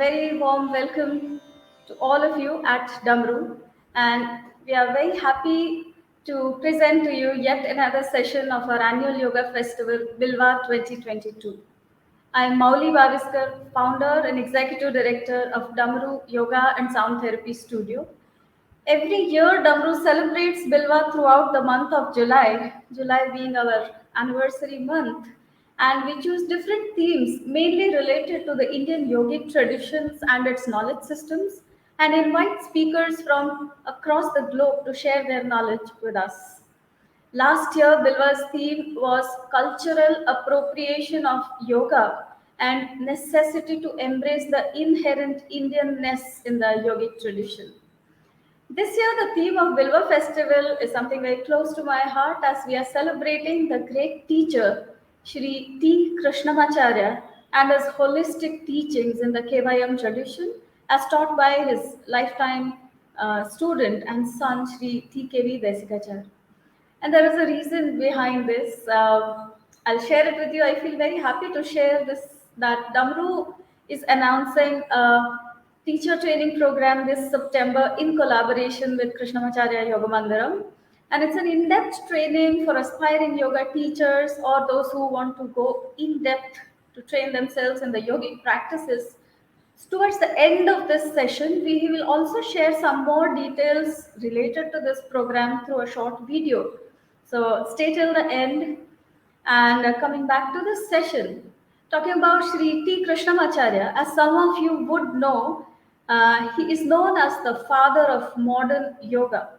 very warm welcome to all of you at Damaru, and we are very happy to present to you yet another session of our annual Yoga Festival, Bilva 2022. I am Mauli, founder and executive director of Damaru Yoga and Sound Therapy Studio. Every year, Damaru celebrates Bilva throughout the month of July, July being our anniversary month, and we choose different themes mainly related to the Indian yogic traditions and its knowledge systems, and invite speakers from across the globe to share their knowledge with us. Last year, Bilva's theme was cultural appropriation of yoga and necessity to embrace the inherent Indianness in the yogic tradition. This year, the theme of Bilva Festival is something very close to my heart as we are celebrating the great teacher, Sri T Krishnamacharya, and his holistic teachings in the Kevaiyam tradition as taught by his lifetime student and son, Sri T 𝐾𝐚𝐦𝐬𝐧. And there is a reason behind this. I'll share it with you. I feel very happy to share this that Damaru is announcing a teacher training program this September in collaboration with Krishnmacharya Yoga Mandiram. And it's an in-depth training for aspiring yoga teachers or those who want to go in-depth to train themselves in the yogic practices. Towards the end of this session, we will also share some more details related to this program through a short video. So stay till the end. And coming back to this session, talking about Sri T Krishnamacharya, as some of you would know, he is known as the father of modern yoga.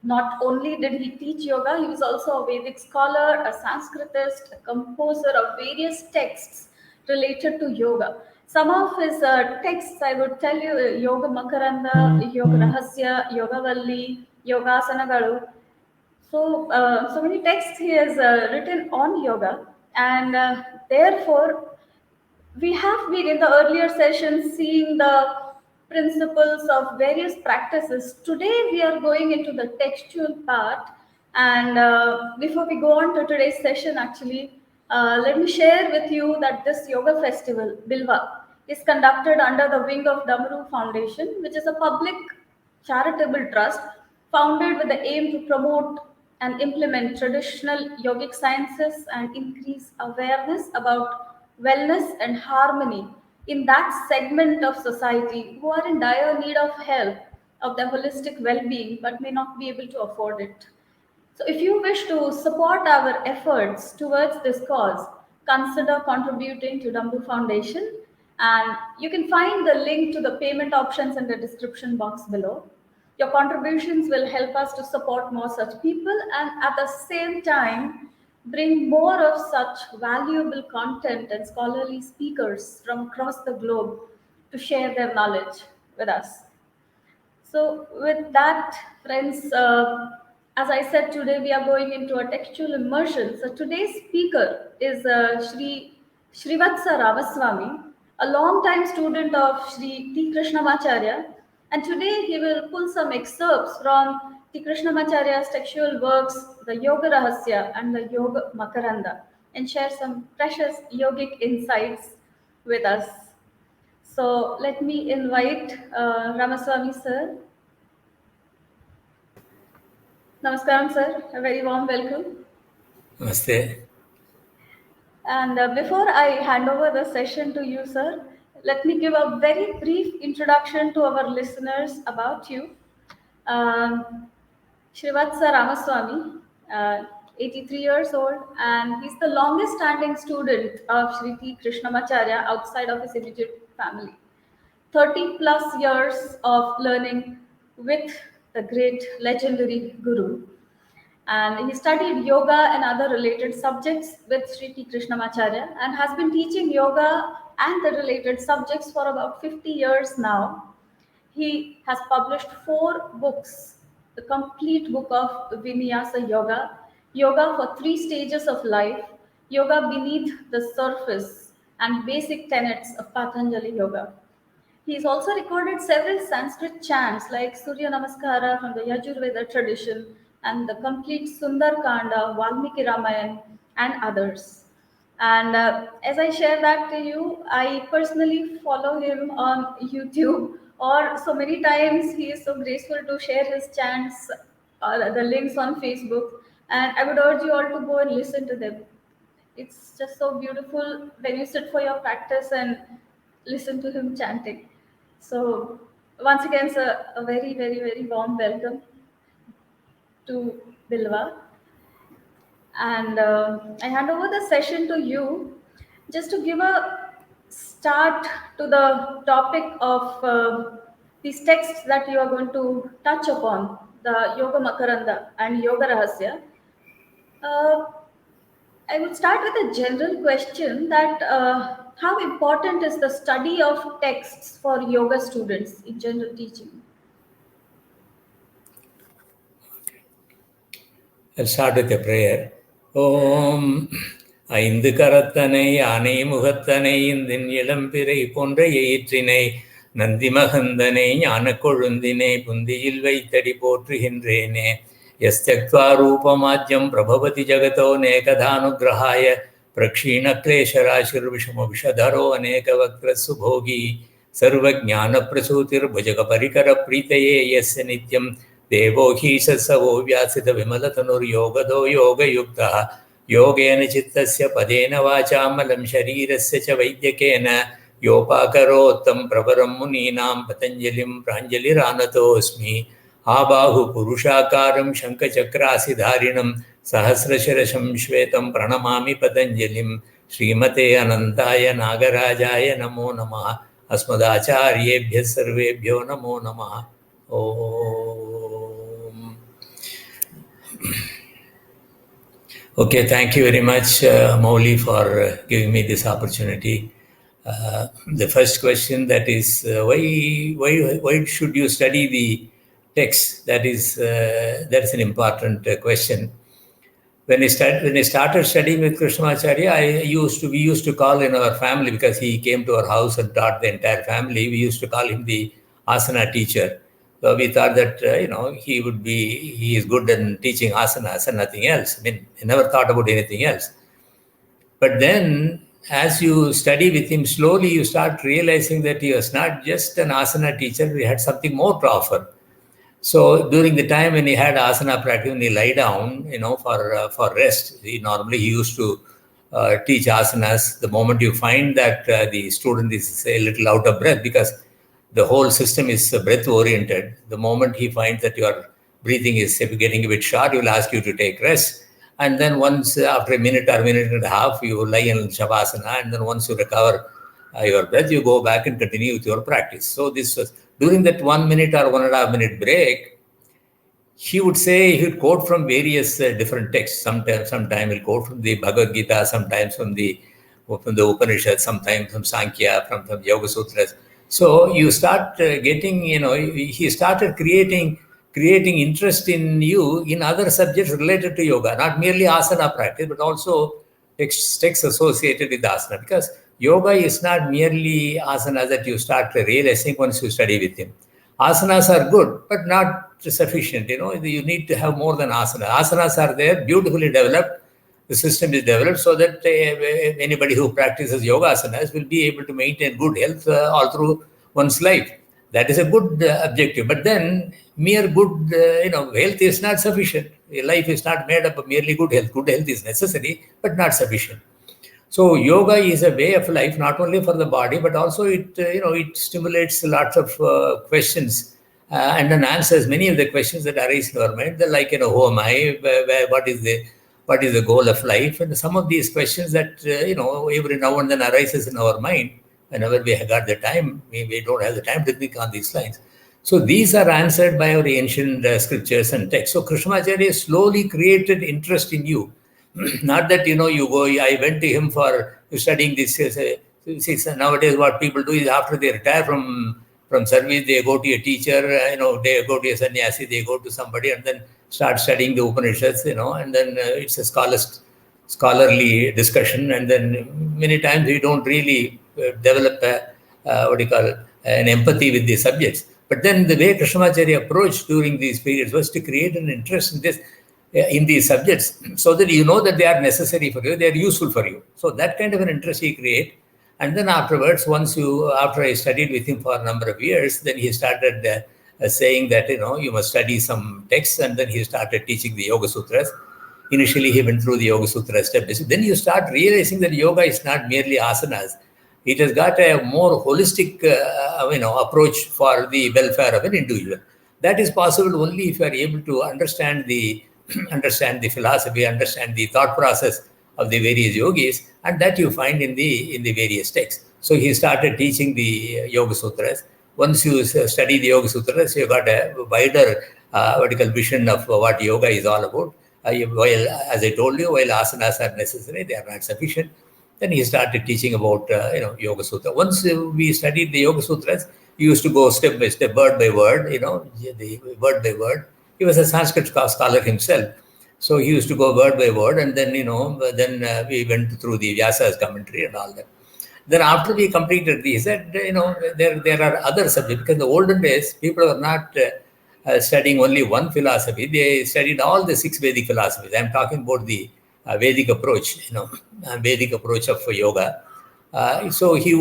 Not only did he teach yoga, he was also a Vedic scholar, a Sanskritist, a composer of various texts related to yoga. Some of his texts, I would tell you, YogaMarkanda, YogaRahsya YogaMarkanda. So many texts he has written on yoga, and therefore we have been in the earlier sessions seeing the principles of various practices. Today we are going into the textual part, and before we go on to today's session, actually, let me share with you that this yoga festival, Bilva, is conducted under the wing of Damaru Foundation, which is a public charitable trust founded with the aim to promote and implement traditional yogic sciences and increase awareness about wellness and harmony in that segment of society who are in dire need of help of their holistic well-being but may not be able to afford it. So if you wish to support our efforts towards this cause, consider contributing to Damaru Foundation, and you can find the link to the payment options in the description box below. Your contributions will help us to support more such people and at the same time bring more of such valuable content and scholarly speakers from across the globe to share their knowledge with us. So, with that, friends, as I said, today we are going into a textual immersion. So, today's speaker is Srivatsa Ramaswami, a long-time student of Sri T Krishnamacharya, and today he will pull some excerpts from T Krishnamacharya's textual works, the YogaRahsya and the YogaMarkanda, and share some precious yogic insights with us. So let me invite Ramaswamy sir. Namaskaram sir, a very warm welcome. Namaste. And before I hand over the session to you sir, let me give a very brief introduction to our listeners about you. Srivatsa Ramaswamy, 83 years old, and he's the longest standing student of Sri T Krishnamacharya outside of his immediate family. 30 plus years of learning with the great legendary guru. And he studied yoga and other related subjects with Sri T Krishnamacharya and has been teaching yoga and the related subjects for about 50 years now. He has published 4 books, the complete book of Vinyasa Yoga, Yoga for 3 stages of life, Yoga beneath the surface, and basic tenets of Patanjali Yoga. He's also recorded several Sanskrit chants like Surya Namaskara from the Yajurveda tradition and the complete Sundar Kanda, Valmiki Ramayana, and others. And as I share that to you, I personally follow him on YouTube, or so many times he is so graceful to share his chants, the links on Facebook. And I would urge you all to go and listen to them. It's just so beautiful when you sit for your practice and listen to him chanting. So, once again, sir, a very, very, very warm welcome to Bilva. And I hand over the session to you just to give a start to the topic of these texts that you are going to touch upon, the Yoga Makaranda and Yoga Rahasya. Uh, I would start with a general question that how important is the study of texts for yoga students in general teaching? I'll start with a prayer. Om ஐந்து கரத்தனை ஆனை முகத்தனை இந்தின் இளம்பிறை போன்ற எயிற்றினை நந்தி மகந்தனை ஞான கொழுந்தினை புந்தியில் வைத்தடி போற்றுகின்றேனே யஸ்தக்த்வா ரூபமாத்யம் பிரபவதி ஜகதோ நேகதானுகிரகாய பிரக்ஷீணக்லேஷராசிர்விஷமவிஷதரோ அநேகவக்ர சுபோகி सर्वज्ञानप्रसूतिर्भुजगपरिकरप्रीतये यस्य नित्यं देवो हि सत्सवो व्यासितविमलतनुर्योगदो योगयुक्तः योगेन चित्तस्य पदेन वाचामलं शरीरस्य च वैद्यकेन योपाकरोत्तं प्रवरं मुनीनां पतञ्जलिं प्राञ्जलिरानतोऽस्मि आबाहुपुरुषाकारं शङ्खचक्रासिधारिणं सहस्रशिरसं श्वेतं प्रणमामि पतञ्जलिं श्रीमते अनन्ताय नागराजाय नमो नमः अस्मदाचार्येभ्यः सर्वेभ्यो नमो नमः. Om. Okay, thank you very much, Mauli, for giving me this opportunity. The first question, that is, why should you study the text? That is an important question. When I started studying with Krishnmacharya, we used to call in our family, because he came to our house and taught the entire family, we used to call him the asana teacher. So we thought that, he is good in teaching asanas and nothing else. I mean, I never thought about anything else. But then, as you study with him, slowly you start realizing that he was not just an asana teacher, he had something more to offer. So during the time when he had asana practice, when he lie down, for rest, he used to teach asanas. The moment you find that the student is a little out of breath, because the whole system is breath oriented, the moment he finds that your breathing is getting a bit short, he will ask you to take rest. And then once after a minute or minute and a half, you lie in Shavasana, and then once you recover your breath, you go back and continue with your practice. So this was during that 1 minute or 1.5 minute break. He would quote from various different texts. Sometime he'll quote from the Bhagavad Gita, sometimes from the Upanishads, sometimes from Sankhya, from Yoga Sutras. So you start getting, he started creating interest in you in other subjects related to yoga, not merely asana practice, but also texts associated with asana. Because yoga is not merely asana that you start realizing once you study with him. Asanas are good, but not sufficient. You need to have more than asana. Asanas are there, beautifully developed. The system is developed so that anybody who practices yoga asanas will be able to maintain good health all through one's life. That is a good objective. But then mere good health is not sufficient. Life is not made up of merely good health. Good health is necessary, but not sufficient. So yoga is a way of life, not only for the body, but also it stimulates lots of questions and then answers many of the questions that arise in our mind. They're like, who am I? What is the goal of life? And some of these questions that, every now and then arises in our mind, whenever we have got the time, we don't have the time to think on these lines. So these are answered by our ancient scriptures and texts. So Krishnamacharya slowly created interest in you. Not that, I went to him for studying this. Nowadays what people do is, after they retire from service, they go to a teacher, they go to a sannyasi, they go to somebody and then start studying the Upanishads, and then it's a scholarly discussion. And then many times we don't really develop an empathy with these subjects. But then the way Krishnamacharya approached during these periods was to create an interest in this. in these subjects, so that you know that they are necessary for you, they are useful for you. So that kind of an interest he create. And then afterwards, after I studied with him for a number of years, then he started saying that, you must study some texts, and then he started teaching the Yoga Sutras. Initially, he went through the Yoga Sutra step by step. Then you start realizing that yoga is not merely asanas. It has got a more holistic, approach for the welfare of an individual. That is possible only if you are able to understand the understand the philosophy, understand the thought process of the various yogis, and that you find in the various texts. So he started teaching the Yoga Sutras. Once you study the Yoga Sutras, you got a wider vertical vision of what yoga is all about. While, as I told you, while asanas are necessary, they are not sufficient. Then he started teaching about Yoga Sutra. Once we studied the Yoga Sutras, he used to go step by step, word by word, the word by word. He was a Sanskrit scholar himself, so he used to go word by word, and then we went through the Vyasa's commentary and all that. Then after we completed, he said, there are other subjects, because in the olden days people were not studying only one philosophy. They studied all the 6 Vedic philosophies. I'm talking about the Vedic approach, Vedic approach of yoga. So they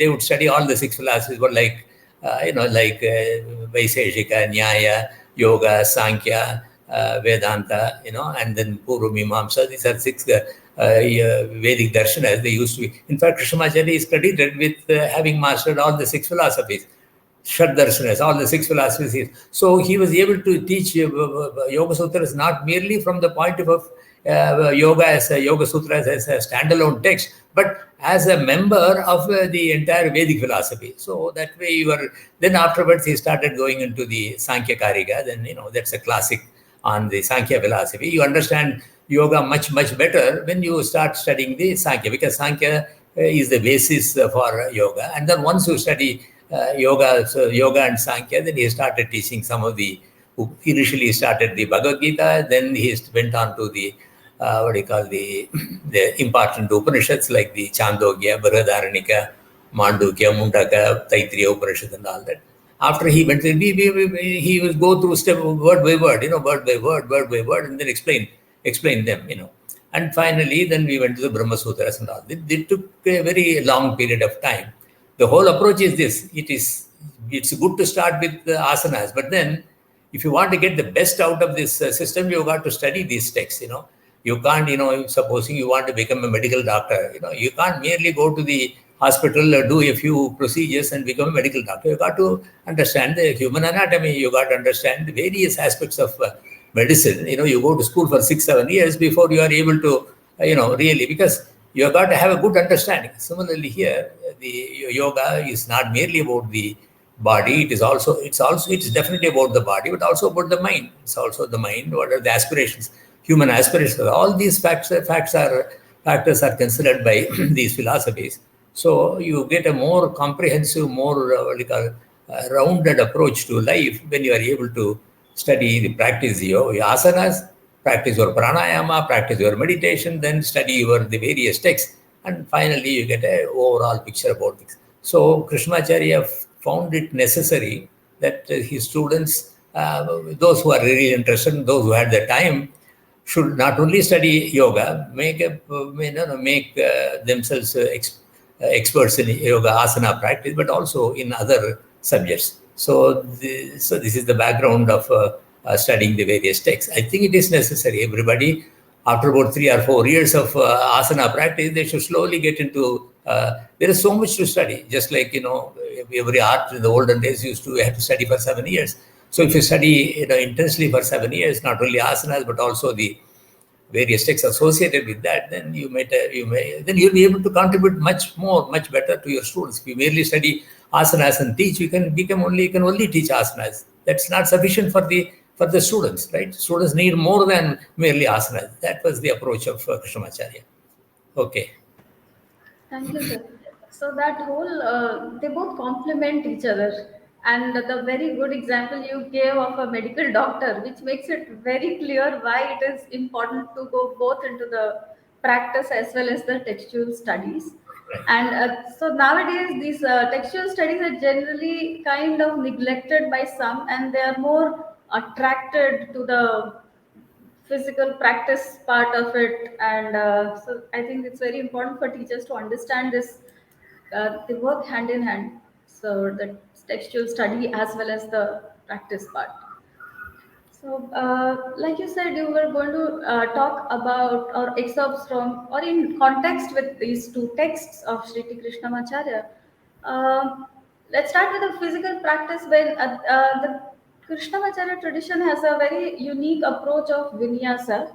would study all the 6 philosophies, but like Vaiseshika, Nyaya, Yoga, Sankhya, Vedanta, and then Purva Mimamsa. These are 6 Vedic darshanas. They used to be. In fact, Krishnamacharya is credited with having mastered all the 6 philosophies. Shad darshanas, all the 6 philosophies. So he was able to teach Yoga Sutras not merely from the point of yoga as a Yoga Sutras as a standalone text, but as a member of the entire Vedic philosophy. So that way then afterwards he started going into the Sankhya Karika. Then, that's a classic on the Sankhya philosophy. You understand yoga much, much better when you start studying the Sankhya, because Sankhya is the basis for yoga. And then once you study yoga and Sankhya, then he started teaching some of the, initially started the Bhagavad Gita, then he went on to the the important Upanishads like the Chandogya, Brihadaranyaka, Mandukya, Mundaka, Taittiriya Upanishad and all that. After he went, he will go through step word by word, word by word, and then explain them, And finally, then we went to the Brahma Sutras and all. It took a very long period of time. The whole approach is this. It's good to start with the asanas, but then if you want to get the best out of this system, you've got to study these texts, You can't, supposing you want to become a medical doctor, you can't merely go to the hospital, do a few procedures and become a medical doctor. You got to understand the human anatomy. You got to understand the various aspects of medicine. You go to school for 6-7 years before you are able to, really, because you have got to have a good understanding. Similarly here, the yoga is not merely about the body. It's definitely about the body, but also about the mind. It's also the mind. What are the aspirations? Human aspirations. All these factors are considered by these philosophies. So you get a more comprehensive, more rounded approach to life when you are able to study the practice your asanas, practice your pranayama, practice your meditation, then study the various texts, and finally you get an overall picture about this. So Krishnamacharya found it necessary that his students, those who are really interested, those who had the time, should not only study yoga, make themselves experts in yoga asana practice, but also in other subjects. So this is the background of studying the various texts. I think it is necessary. Everybody, after about 3 or 4 years of asana practice, they should slowly get into. There is so much to study. Just like every art in the olden days used to have to study for 7 years. So if you study intensely for 7 years, not only asanas but also the various texts associated with that, then you'll be able to contribute much better to your students. If you merely study asanas and teach, you can only teach asanas. That's not sufficient for the students, right? Students need more than merely asanas. That was the approach of Krishnamacharya. Okay. Thank you, sir. So that whole, they both complement each other. And the very good example you gave of a medical doctor, which makes it very clear why it is important to go both into the practice as well as the textual studies. Right. And so nowadays, these textual studies are generally kind of neglected by some, and they are more attracted to the physical practice part of it. And so I think it's very important for teachers to understand this. They work hand in hand. So the textual study as well as the practice part. So, like you said, you were going to talk about or excerpts from, or in context with these two texts of Sri T Krishnamacharya. Let's start with the physical practice. When the Krishnamacharya tradition has a very unique approach of vinyasa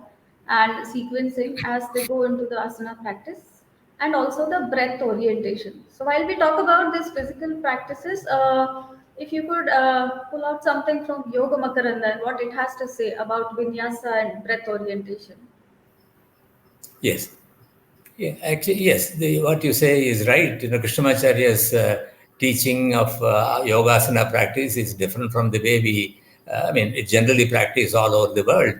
and sequencing as they go into the asana practice, and also the breath orientation. So, while we talk about these physical practices, if you could pull out something from YogaMarkanda and what it has to say about vinyasa and breath orientation. Yes. Yeah, actually, yes. What you say is right. Krishnamacharya's teaching of yogasana practice is different from the way we, it's generally practiced all over the world.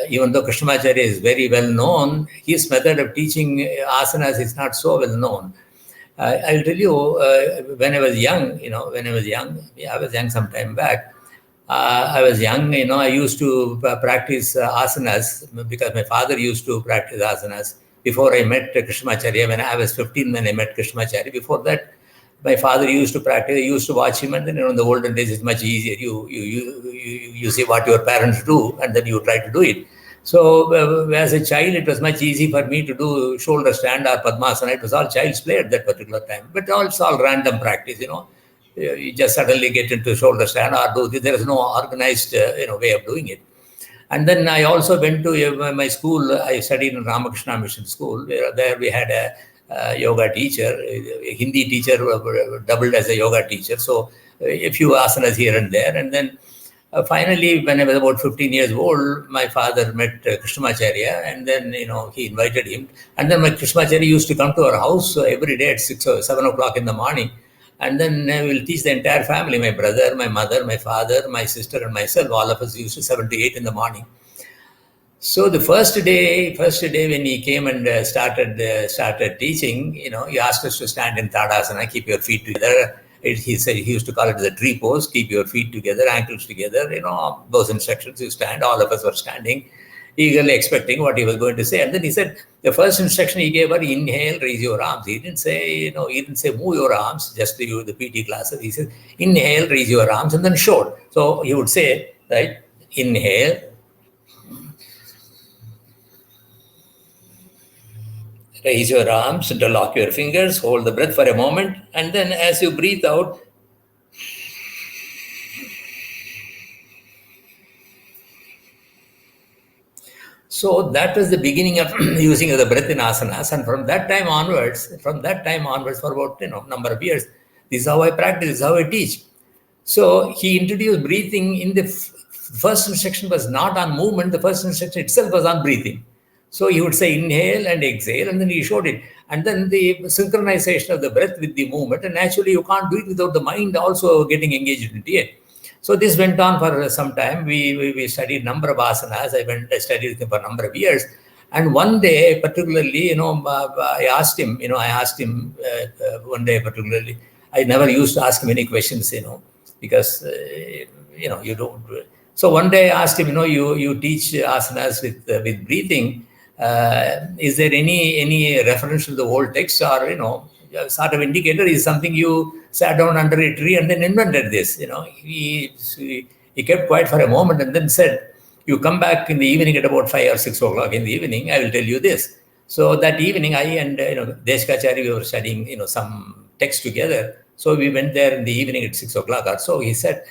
Even though Krishnamacharya is very well known, his method of teaching asanas is not so well known. I'll tell you, when I was young, I was young some time back. I was young, I used to practice asanas because my father used to practice asanas before I met Krishnamacharya. When I was 15, when I met Krishnamacharya, before that, my father used to practice. I used to watch him, and then in the olden days, it's much easier. You see what your parents do, and then you try to do it. So as a child, it was much easy for me to do shoulder stand or Padmasana. It was all child's play at that particular time. But also all random practice, You just suddenly get into shoulder stand or do this. There is no organized, way of doing it. And then I also went to my school. I studied in Ramakrishna Mission School. There we had a yoga teacher, a Hindi teacher doubled as a yoga teacher. So a few asanas here and there. And then finally, when I was about 15 years old, my father met Krishnamacharya, and then, he invited him. And then my Krishnamacharya used to come to our house every day at 6 or 7 o'clock in the morning. And then we'll teach the entire family, my brother, my mother, my father, my sister, and myself. All of us used to 7 to 8 in the morning. So the first day when he came and started teaching, he asked us to stand in Tadasana, keep your feet together. He said he used to call it the tree pose, keep your feet together, ankles together. Those instructions, you stand. All of us were standing, eagerly expecting what he was going to say. And then he said, the first instruction he gave her, inhale, raise your arms. He didn't say, move your arms, just to the PT classes. He said, inhale, raise your arms, and then show. So he would say, right, inhale, raise your arms, interlock your fingers, hold the breath for a moment, and then as you breathe out, so that was the beginning of using of the breath in asanas. And from that time onwards, for about number of years, this is how I practice, this is how I teach. So he introduced breathing in the first instruction was not on movement. The first instruction itself was on breathing. So he would say inhale and exhale, and then he showed it. And then the synchronization of the breath with the movement. And naturally, you can't do it without the mind also getting engaged into it. So this went on for some time. We studied a number of asanas. I studied them for a number of years. And one day, particularly, I asked him one day particularly, I never used to ask him any questions, because, you don't. So one day I asked him, you teach asanas with breathing. Is there any reference to the old text or, sort of indicator? Is something you sat down under a tree and then invented this? He kept quiet for a moment and then said, you come back in the evening at about 5 or 6 o'clock in the evening, I will tell you this. So that evening, I and Deshkacharya, we were studying, some text together. So we went there in the evening at 6 o'clock or so. He said,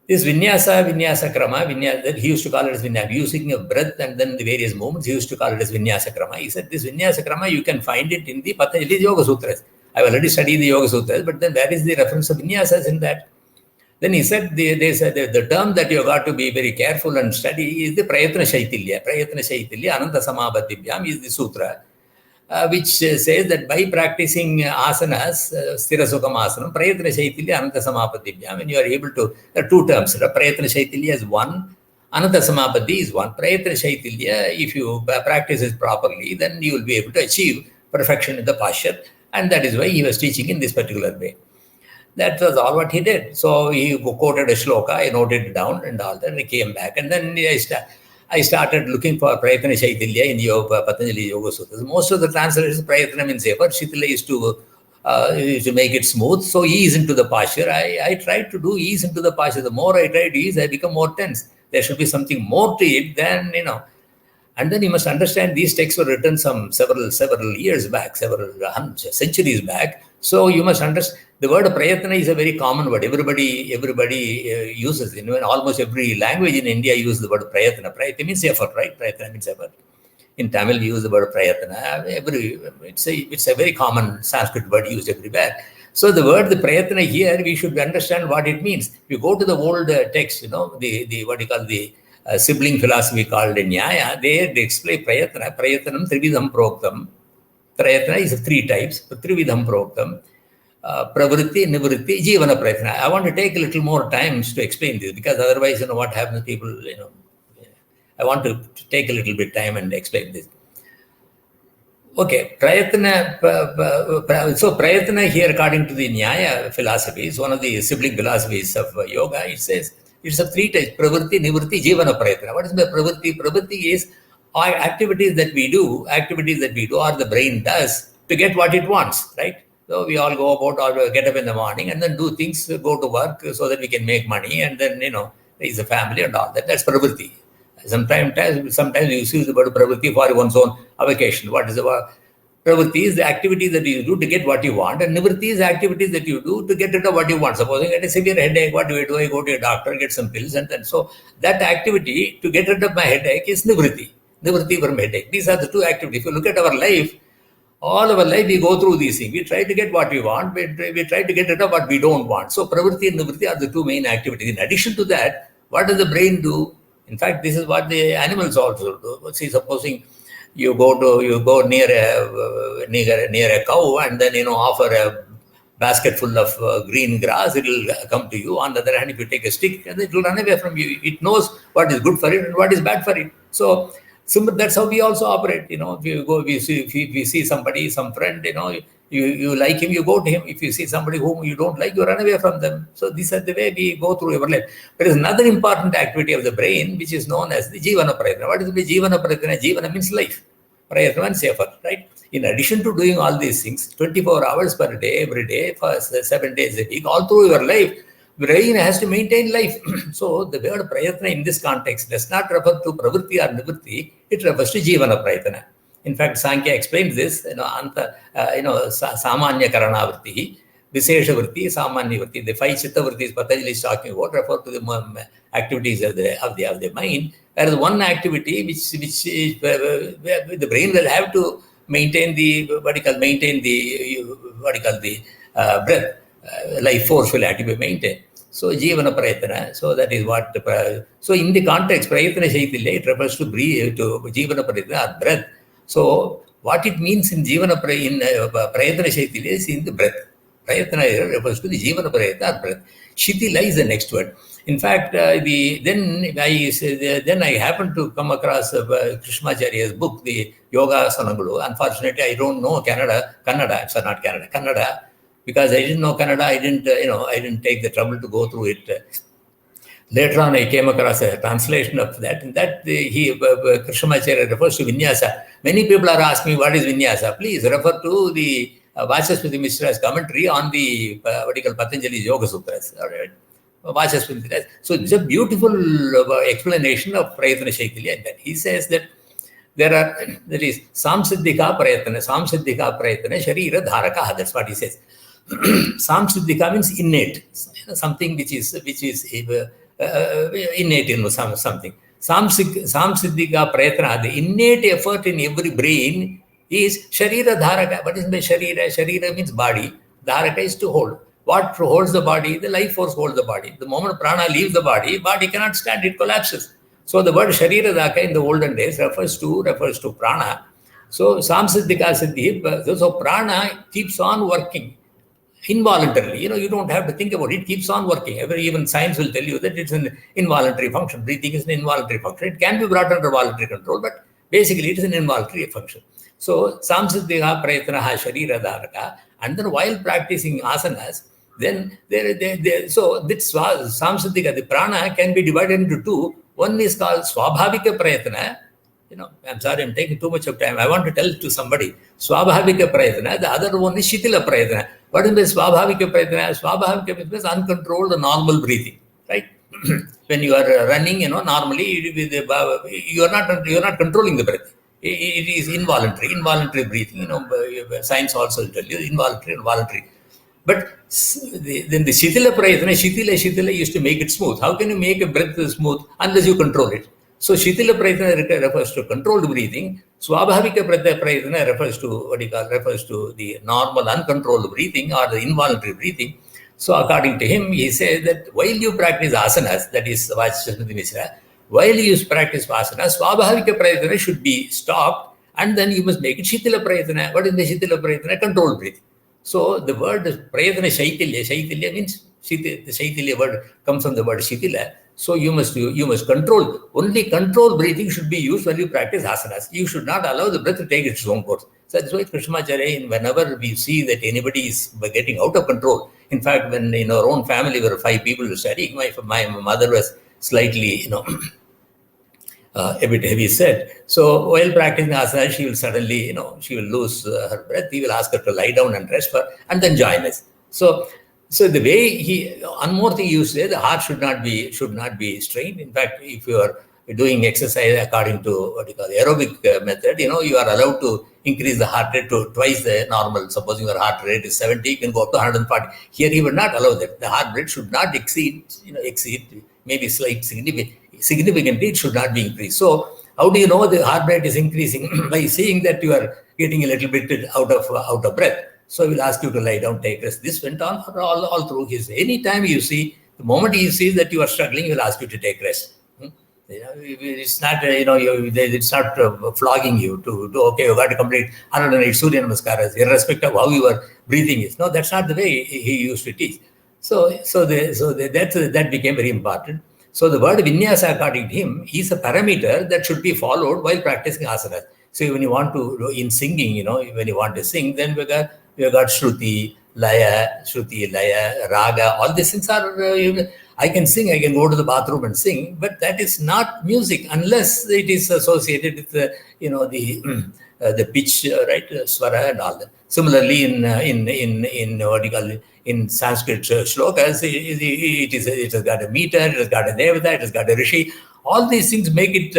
this vinyasa krama, that he used to call it as vinyasa, using a breath and then the various movements, he used to call it as vinyasa krama. He said, this vinyasa krama, you can find it in the Patanjali Yoga Sutras. I've already studied the Yoga Sutras, but then where is the reference of vinyasas in that? Then he said, they said the term that you got to be very careful and study is the Prayatna Shaitilya. Prayatna Shaitilya, Ananta Samabhatibhyam is the sutra, which says that by practicing asanas, Sthira Sukham Asanam, Prayatna Shaitilya, Ananta Samabhatibhyam, when you are able to, there are two terms. Prayatna Shaitilya is one, Ananta Samabhati is one. Prayatna Shaitilya, if you practice it properly, then you will be able to achieve perfection in the posture. And that is why he was teaching in this particular way. That was all what he did. So he quoted a shloka, I noted it down and all that. I came back, and then I started looking for Prayatna Shaitanya in Patanjali Yoga Sutras. Most of the translations, Prayatna means effort. Shaitanya is to make it smooth. So ease into the posture. I tried to do ease into the posture. The more I tried to ease, I become more tense. There should be something more to it than, And then you must understand these texts were written several years back, several centuries back. So you must understand the word prayatna is a very common word. Everybody uses it. In almost every language in India uses the word prayatna. Prayatna means effort, right? Prayatna means effort. In Tamil, we use the word prayatna. It's a very common Sanskrit word used everywhere. So the word, the prayatna here, we should understand what it means. If you go to the old text, the what you call the sibling philosophy called Nyaya, they explain prayatna. Prayatnam trividham proktam. Prayatna is 3 types. Trividham proktam. Pravritti, nivritti, jivana prayatna. I want to take a little more time to explain this, because otherwise, what happens, people, I want to take a little bit time and explain this. Okay, prayatna. So prayatna here, according to the Nyaya philosophy, is one of the sibling philosophies of yoga. It says it's of 3 types: pravritti, nivritti, jivana prayatna. What is the pravritti? Pravritti is activities that we do, or the brain does to get what it wants, right? So we all go about, or get up in the morning and then do things, go to work so that we can make money, and then raise a family and all that. That's pravritti. Sometimes you use the word pravritti for one's own avocation. What is the word? Pravritti is the activities that you do to get what you want, and nivritti is the activities that you do to get rid of what you want. Supposing I get a severe headache, what do? I go to a doctor, get some pills, and then so that activity to get rid of my headache is nivritti. Nivritti from headache. These are the 2 activities. If you look at our life, all our life we go through these things. We try to get what we want, we try to get rid of what we don't want. So pravritti and nivritti are the 2 main activities. In addition to that, what does the brain do? In fact, this is what the animals also do. See, supposing you go near a cow and then offer a basket full of green grass, it will come to you. On the other hand, if you take a stick, and it will run away from you. It knows what is good for it and what is bad for it. So that's how we also operate. If you go, if you see somebody, some friend, you like him, you go to him. If you see somebody whom you don't like, you run away from them. So these are the way we go through our life. There is another important activity of the brain, which is known as the jivana prayatna. What is the jivana prayatna? Jivana means life. Prayatna means effort, right? In addition to doing all these things, 24 hours per day, every day, for 7 days a week, all through your life, brain has to maintain life. So the word prayatna in this context does not refer to pravritti or nivritti, it refers to jivana prayatna. In fact, Sankhya explains this, samanya karanavritti, vishesha vritti, samanya vritti. The 5 chitta vrittis Patanjali is talking about refer to the activities of the mind. There is one activity which the brain will have to maintain the breath. Life force will have to be maintained. So jivana prayatna. So that is what. So in the context, prayatna shaitanya, it refers to jivana prayatna or breath. So what it means in jivana prayatna shaitanya is in the breath. Prayatna refers to the jivana prayatna or breath. Shitila is the next word. In fact, then I happened to come across Krishnmacharya's book, the YogaRahsya YogaMarkanda. Unfortunately, I don't know Kannada. Because I didn't know Kannada, I didn't take the trouble to go through it. Later on, I came across a translation of that. In that, Krishnamacharya refers to vinyasa. Many people are asking me, what is vinyasa? Please refer to the Vachaspathi Mishra's commentary on the Patanjali's Yoga Sutras. All right. Vachaspathi. So it's a beautiful explanation of Prayatna Shaitanya. And then he says that there is Samsiddhika Prayatna, Sharira Dharaka. That's what he says. Samsiddhika means innate, something which is innate in something. Samsiddhika Prayatna, the innate effort in every brain is Sharira Dharaka. What is the Sharira? Sharira means body. Dharaka is to hold. What holds the body? The life force holds the body. The moment prana leaves the body cannot stand, it collapses. So the word Sharira Dharaka in the olden days refers to prana. So Samsiddhika Siddhi, so prana keeps on working involuntarily. You don't have to think about it. It keeps on working. Even science will tell you that it's an involuntary function. Breathing is an involuntary function. It can be brought under voluntary control, but basically it is an involuntary function. So Samsiddhika Prayatnaha Sharira Dharaka. And then while practicing asanas, then so this samsiddhika, the prana can be divided into two. One is called swabhavika prayatna. I'm sorry, I'm taking too much of time. I want to tell to somebody. Swabhavika prayatna. The other one is shitila prayatna. What is swabhavika prayatna? Swabhavika means uncontrolled normal breathing, right? When you are running, normally you are not controlling the breath. It is involuntary breathing. Science also will tell you involuntary and voluntary. But then the shitila prayatna, shitila used to make it smooth. How can you make a breath smooth unless you control it? So shitila prayatna refers to controlled breathing. Swabhavika prayatna refers to the normal uncontrolled breathing or the involuntary breathing. So according to him, he says that while you practice asanas, that is Vajrasthiti Mishra, while you practice asanas, swabhavika prayatna should be stopped, and then you must make it shitila prayatna. What is the shitila prayatna? Controlled breathing. So the word prayatna shaitilya means the shaitilya word comes from the word shitila. So you must control. Only control breathing should be used when you practice asanas. You should not allow the breath to take its own course. So that's why Krishnamacharya, whenever we see that anybody is getting out of control, in fact, when in our own family there were 5 people studying, my mother was slightly, a bit heavy set. So while practicing asana, she will suddenly, she will lose her breath. We will ask her to lie down and rest and then join us. So the way one more thing you say, the heart should not be strained. In fact, if you are doing exercise according to what you call the aerobic method, you are allowed to increase the heart rate to twice the normal. Supposing your heart rate is 70, you can go up to 140. Here he will not allow that. The heart rate should not exceed maybe significantly, it should not be increased. So how do you know the heart rate is increasing? By seeing that you are getting a little bit out of breath. So he will ask you to lie down, take rest. This went on for all through his. Anytime you see, the moment he sees that you are struggling, he will ask you to take rest. It's not, it's not flogging you to do, okay, you got to complete 108 Surya Namaskaras, irrespective of how your breathing is. No, that's not the way he used to teach. That became very important. So the word vinyasa, according to him, is a parameter that should be followed while practicing asana. So when you want to, in singing, when you want to sing, then we got Shruti, Laya, Raga, all these things are, I can sing, I can go to the bathroom and sing, but that is not music unless it is associated with the pitch, right, swara and all that. Similarly, in what you call it, in Sanskrit shlokas, it has got a meter, it has got a devata, it has got a rishi. All these things make it.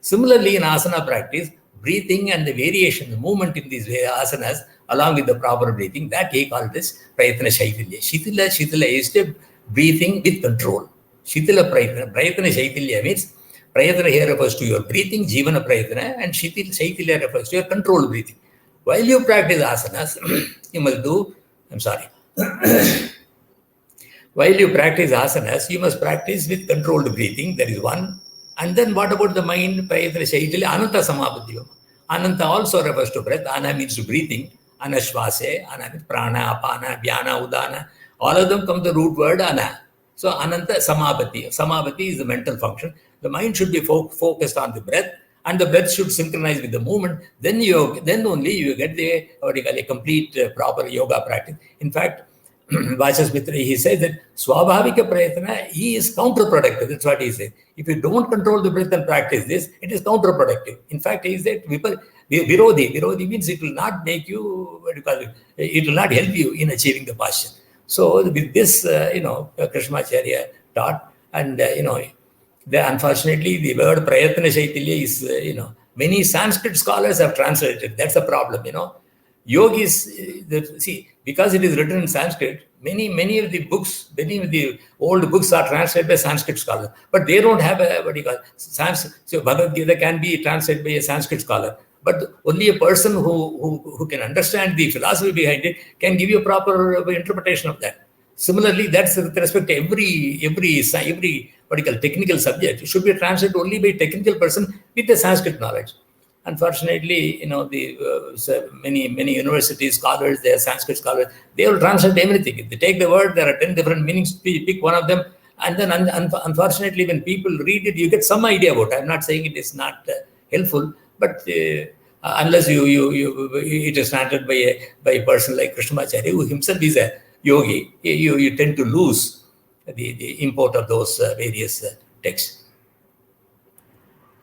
Similarly, in asana practice, breathing and the variation, the movement in these asanas, along with the proper breathing, that he called this prayatna shaitilya. Shitila is the breathing with control. Shitila prayatna. Prayatna shaitilya means prayatna here refers to your breathing, jivana prayatna, and shaitilya refers to your controlled breathing. While you practice asanas, you must do, while you practice asanas, you must practice with controlled breathing. That is one. And then what about the mind? Prayatna shaitilya, ananta samapatiyam. Ananta also refers to breath. Ana means breathing. Anashvase, ana means prana, apana, vyana, udana. All of them come the root word ana. So ananta samapati. Samapati is the mental function. The mind should be focused on the breath, and the breath should synchronize with the movement. Then only you get the complete proper yoga practice. In fact, Vajrasthiti, he says that swabhavika prayatna, he is counterproductive. That's what he said. If you don't control the breath and practice this, it is counterproductive. In fact, he said virodhi means it will not make you, it will not help you in achieving the passion. So with this, Krishnamacharya taught, and unfortunately the word prayatna shaitilya is, many Sanskrit scholars have translated. That's the problem, Yogis, because it is written in Sanskrit, many of the old books are translated by Sanskrit scholars, but they don't have Sanskrit. So Bhagavad Gita can be translated by a Sanskrit scholar, but only a person who can understand the philosophy behind it can give you a proper interpretation of that. Similarly, that's with respect to every technical subject. It should be translated only by a technical person with the Sanskrit knowledge. Unfortunately, many university scholars, they are Sanskrit scholars, they will translate everything. If they take the word, there are 10 different meanings, pick one of them, and then unfortunately, when people read it, you get some idea about it. I'm not saying it is not helpful, but unless it is translated by a person like Krishnamacharya, who himself is yogi, you tend to lose the import of those various texts.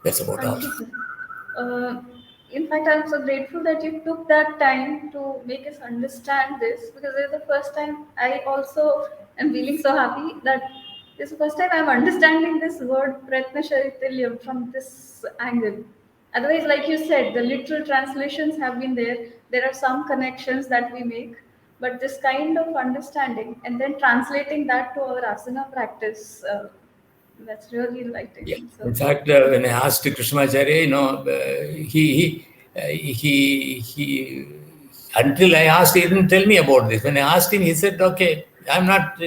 That's about all. Thank you, sir. In fact, I'm so grateful that you took that time to make us understand this, because it's the first time I also am feeling so happy that this is the first time I'm understanding this word Pratna Shaitilyam from this angle. Otherwise, like you said, the literal translations have been there. There are some connections that we make, but this kind of understanding and then translating that to our asana practice, that's really Yeah. enlightening. So, In fact, when I asked Krishnamacharya, he until I asked, he didn't tell me about this. When I asked him, he said, "Okay, I'm not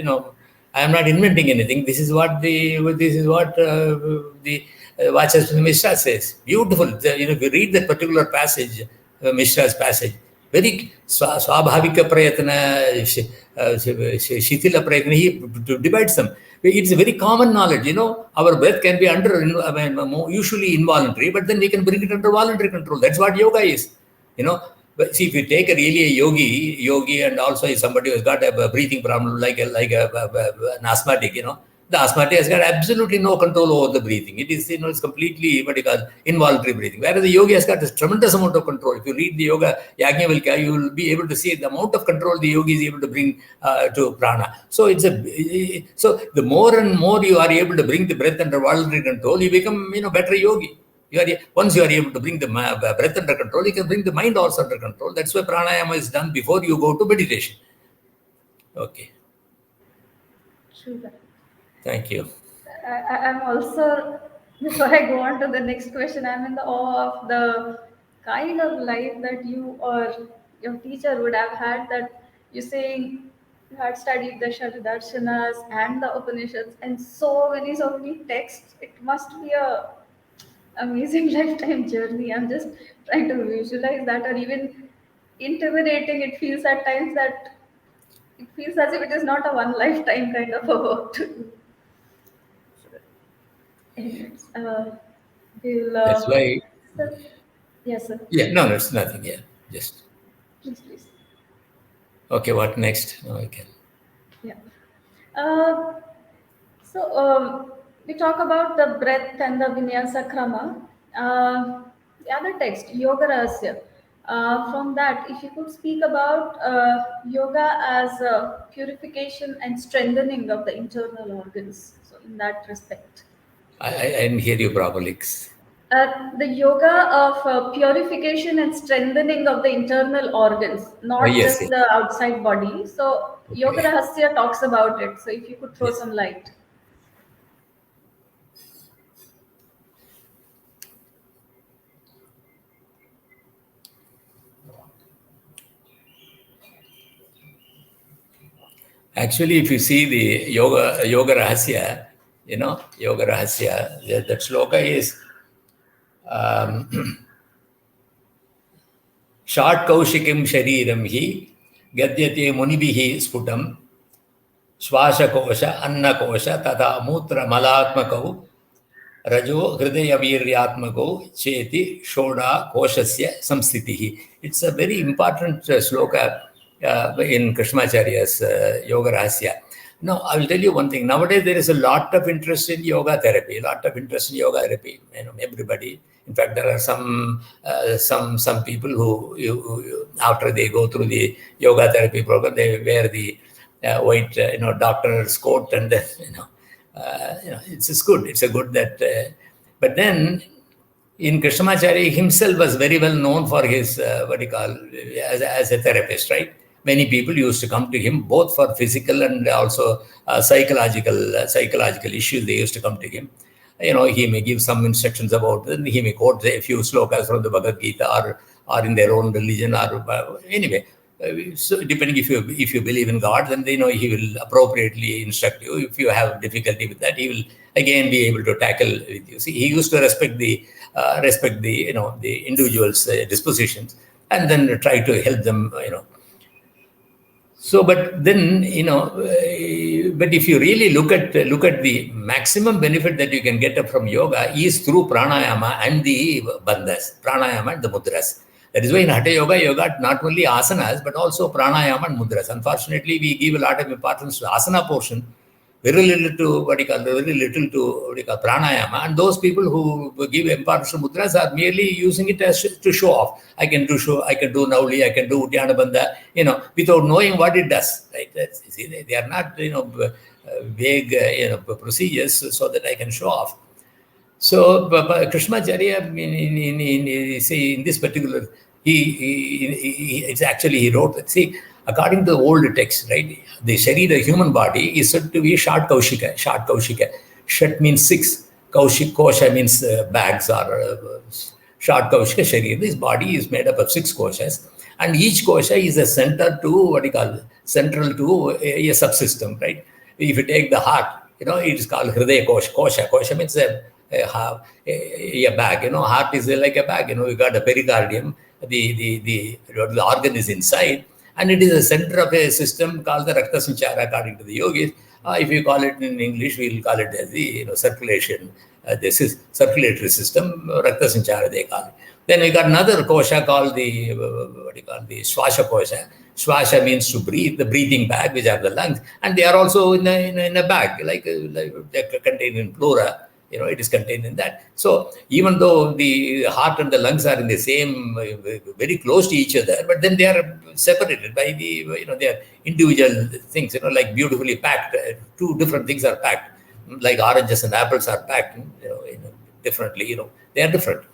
inventing anything. This is what the Vachasana Mishra says." Beautiful. If you read that particular passage, Mishra's passage, very swabhavika prayatna, shitila prayatna, he divides them. It's a very common knowledge. Our breath can be usually involuntary, but then we can bring it under voluntary control. That's what yoga is. But see, if you take a yogi, and also if somebody who's got a breathing problem, like an asthmatic, the asthmatic has got absolutely no control over the breathing. It is, it's completely involuntary breathing. Whereas the yogi has got a tremendous amount of control. If you read the yoga Yajnavalkya, you will be able to see the amount of control the yogi is able to bring to prana. So so the more and more you are able to bring the breath under voluntary control, you become better yogi. Once you are able to bring the breath under control, you can bring the mind also under control. That's why pranayama is done before you go to meditation. Okay. true that. Thank you. I'm also, before I go on to the next question, I'm in the awe of the kind of life that you or your teacher would have had, that you're saying you had studied the Sharidarshanas and the Upanishads and so many texts. It must be a amazing lifetime journey. I'm just trying to visualize that, or even intimidating. It feels at times that it feels as if it is not a one lifetime kind of a work to do. Anyways, That's why. sir, yes, sir. Yeah, no, it's nothing. Yeah, just. Please. Okay, what next? No, I can. Yeah. So we talk about the breath and the vinyasa krama. The other text, YogaRahsya. From that, if you could speak about yoga as purification and strengthening of the internal organs. So in that respect. I didn't hear you properly. The yoga of purification and strengthening of the internal organs, not Yes, just yes. the outside body. So, Yoga Okay. Rahasya talks about it. So, if you could throw Yes. some light. Actually, if you see the YogaRahsya, YogaRahsya, that shloka is Shart Kaushikim Shariram Hi Gadyate Munibihi Sputam Swashakosha Annakosha Tata Mutra Malatmakau Rajo Hridaya Viryatmako Cheti Shoda Koshasya Samsitihi. It's a very important shloka in Krishnamacharya's YogaRahsya. Now, I will tell you one thing. Nowadays, there is a lot of interest in yoga therapy, everybody. In fact, there are some people who after they go through the yoga therapy program, they wear the white, doctor's coat, and then, it's good. It's a good that. But then, in Krishnamacharya himself was very well known for his as a therapist, right? Many people used to come to him both for physical and also psychological issues. They used to come to him. He may give some instructions about it. He may quote a few slokas from the Bhagavad Gita or in their own religion or anyway. So depending if you believe in God, then he will appropriately instruct you. If you have difficulty with that, he will again be able to tackle with you. See, he used to respect the the individual's dispositions and then try to help them. So, but then but if you really look at the maximum benefit that you can get from yoga is through pranayama and the bandhas, pranayama and the mudras. That is why in Hatha Yoga, you got not only asanas, but also pranayama and mudras. Unfortunately, we give a lot of importance to asana portion, very little to pranayama. And those people who give importance to mudras are merely using it as to show off. I can do Mauli, I can do Dhyana Bandha, without knowing what it does. Right? They are not, vague, procedures so that I can show off. So, Krishnmacharya, in this particular, he wrote, according to the old text, right, the Sharira, human body, is said to be Shat Kaushika. Shat means 6. Kosha means bags or Shat Kaushika Sharira. This body is made up of 6 koshas. And each kosha is a center to, central to a subsystem, right? If you take the heart, it is called Hridaya Kosha. Kosha means a bag, heart is like a bag, you got a pericardium, the organ is inside, and it is a center of a system called the Rakta Sanchara, according to the yogis. If you call it in English, we'll call it as the circulation, this is circulatory system, Rakta Sanchara they call it. Then we got another kosha called the Swasha Kosha. Swasha means to breathe, the breathing bag, which are the lungs, and they are also in a bag, like they're contained in pleura. It is contained in that. So even though the heart and the lungs are in the same, very close to each other, but then they are separated by they are individual things, like beautifully packed. 2 different things are packed, like oranges and apples are packed, differently, they are different.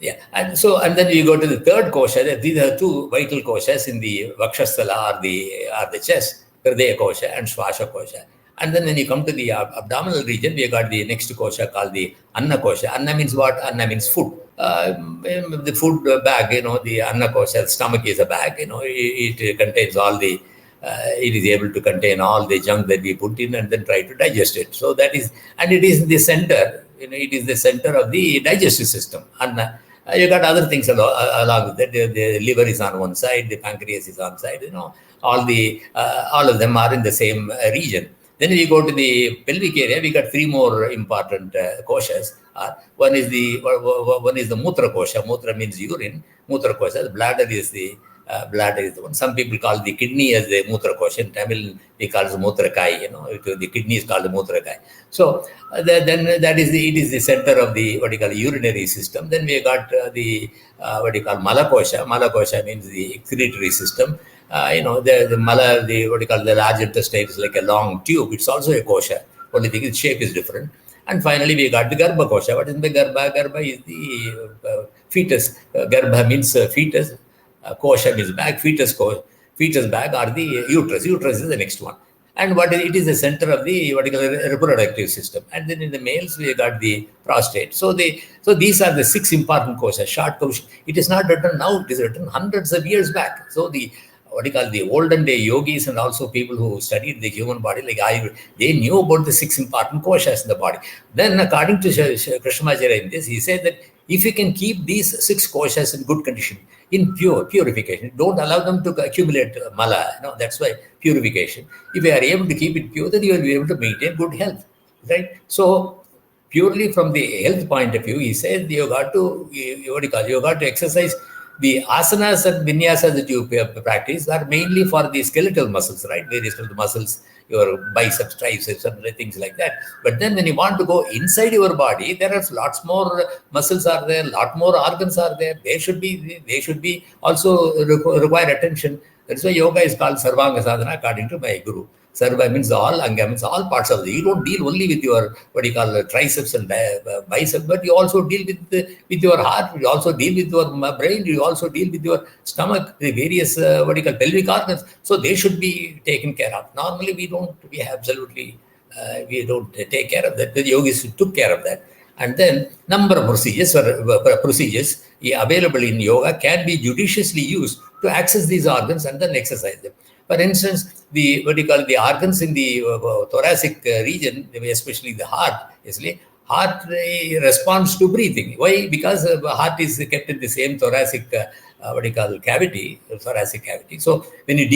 Yeah, and then you go to the third kosha. These are 2 vital koshas in the Vakshasthala or the chest, Hridaya Kosha and Swasha Kosha. And then when you come to the abdominal region, we got the next kosha called the Anna Kosha. Anna means what? Anna means food. The food bag, the Anna Kosha, the stomach is a bag, it contains all the, it is able to contain all the junk that we put in and then try to digest it. So that is, and it is the center, it is the center of the digestive system. Anna. You got other things along with that. The liver is on one side, the pancreas is on side, all of them are in the same region. Then we go to the pelvic area, we got 3 more important koshas. One is the Mutra Kosha. Mutra means urine. Mutra Kosha, the bladder is the one. Some people call the kidney as the Mutra Kosha. In Tamil, they call it Mutra Kai. The kidney is called the Mutra Kai. So then it is the center of the urinary system. Then we got the Mala Kosha. Mala Kosha means the excretory system. The mala, the large intestine is like a long tube. It's also a kosha. Only thing is shape is different. And finally, we got the Garbha Kosha. What is the Garbha? Garbha is the fetus. Garbha means fetus. Kosha means bag. Fetus bag or the uterus. Uterus is the next one. And it is the center of the reproductive system. And then in the males, we got the prostate. So these are the 6 important koshas. Short kosha. It is not written now. It is written hundreds of years back. So the olden day yogis and also people who studied the human body, they knew about the 6 important koshas in the body. Then according to Krishnamacharya in this, he said that if you can keep these 6 koshas in good condition, in purification, don't allow them to accumulate mala. That's why purification. If you are able to keep it pure, then you will be able to maintain good health, right? So purely from the health point of view, he says you got to exercise. The asanas and vinyasas that you practice are mainly for the skeletal muscles, right? Various skeletal muscles, your biceps, triceps, and things like that. But then when you want to go inside your body, there are lots more muscles are there, lot more organs are there. They should be also require attention. That's why yoga is called Sarvanga Sadhana, according to my guru. Sarva means all, Anga means all parts of the. You don't deal only with your triceps and biceps, but you also deal with your heart. You also deal with your brain. You also deal with your stomach, the various pelvic organs. So they should be taken care of. Normally we don't take care of that. The yogis took care of that. And then number of procedures available in yoga can be judiciously used to access these organs and then exercise them. For instance, the organs in the thoracic region, especially the heart, heart responds to breathing. Why? Because the heart is kept in the same thoracic cavity. So when you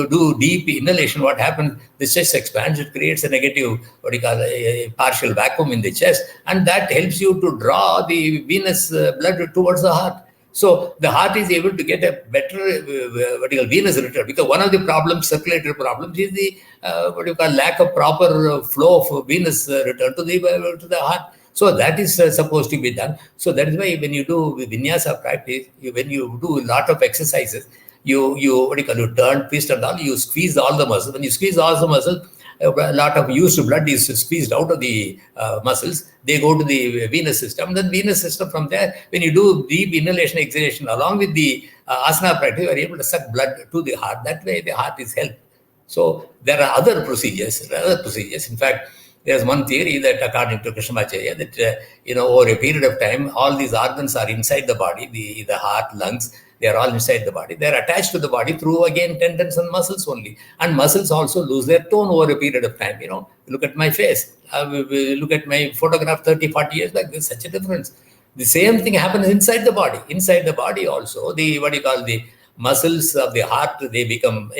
do deep inhalation, what happens? The chest expands. It creates a negative a partial vacuum in the chest, and that helps you to draw the venous blood towards the heart. So the heart is able to get a better venous return, because one of the problems, circulatory problems, is the lack of proper flow of venous return to the heart. So that is supposed to be done. So that is why when you do vinyasa practice, when you do a lot of exercises, you turn, twist and all, you squeeze all the muscles. When you squeeze all the muscles, a lot of used blood is squeezed out of the muscles. They go to the venous system. Then venous system, from there, when you do deep inhalation, exhalation, along with the asana practice, you are able to suck blood to the heart. That way, the heart is helped. So there are other procedures. In fact, there's one theory that, according to Krishnamacharya, that over a period of time, all these organs are inside the body. The heart, lungs, they are all inside the body. They are attached to the body through, again, tendons and muscles only. And muscles also lose their tone over a period of time. Look at my face. Look at my photograph 30, 40 years back. There's such a difference. The same thing happens inside the body. Inside the body also, the muscles of the heart, they become,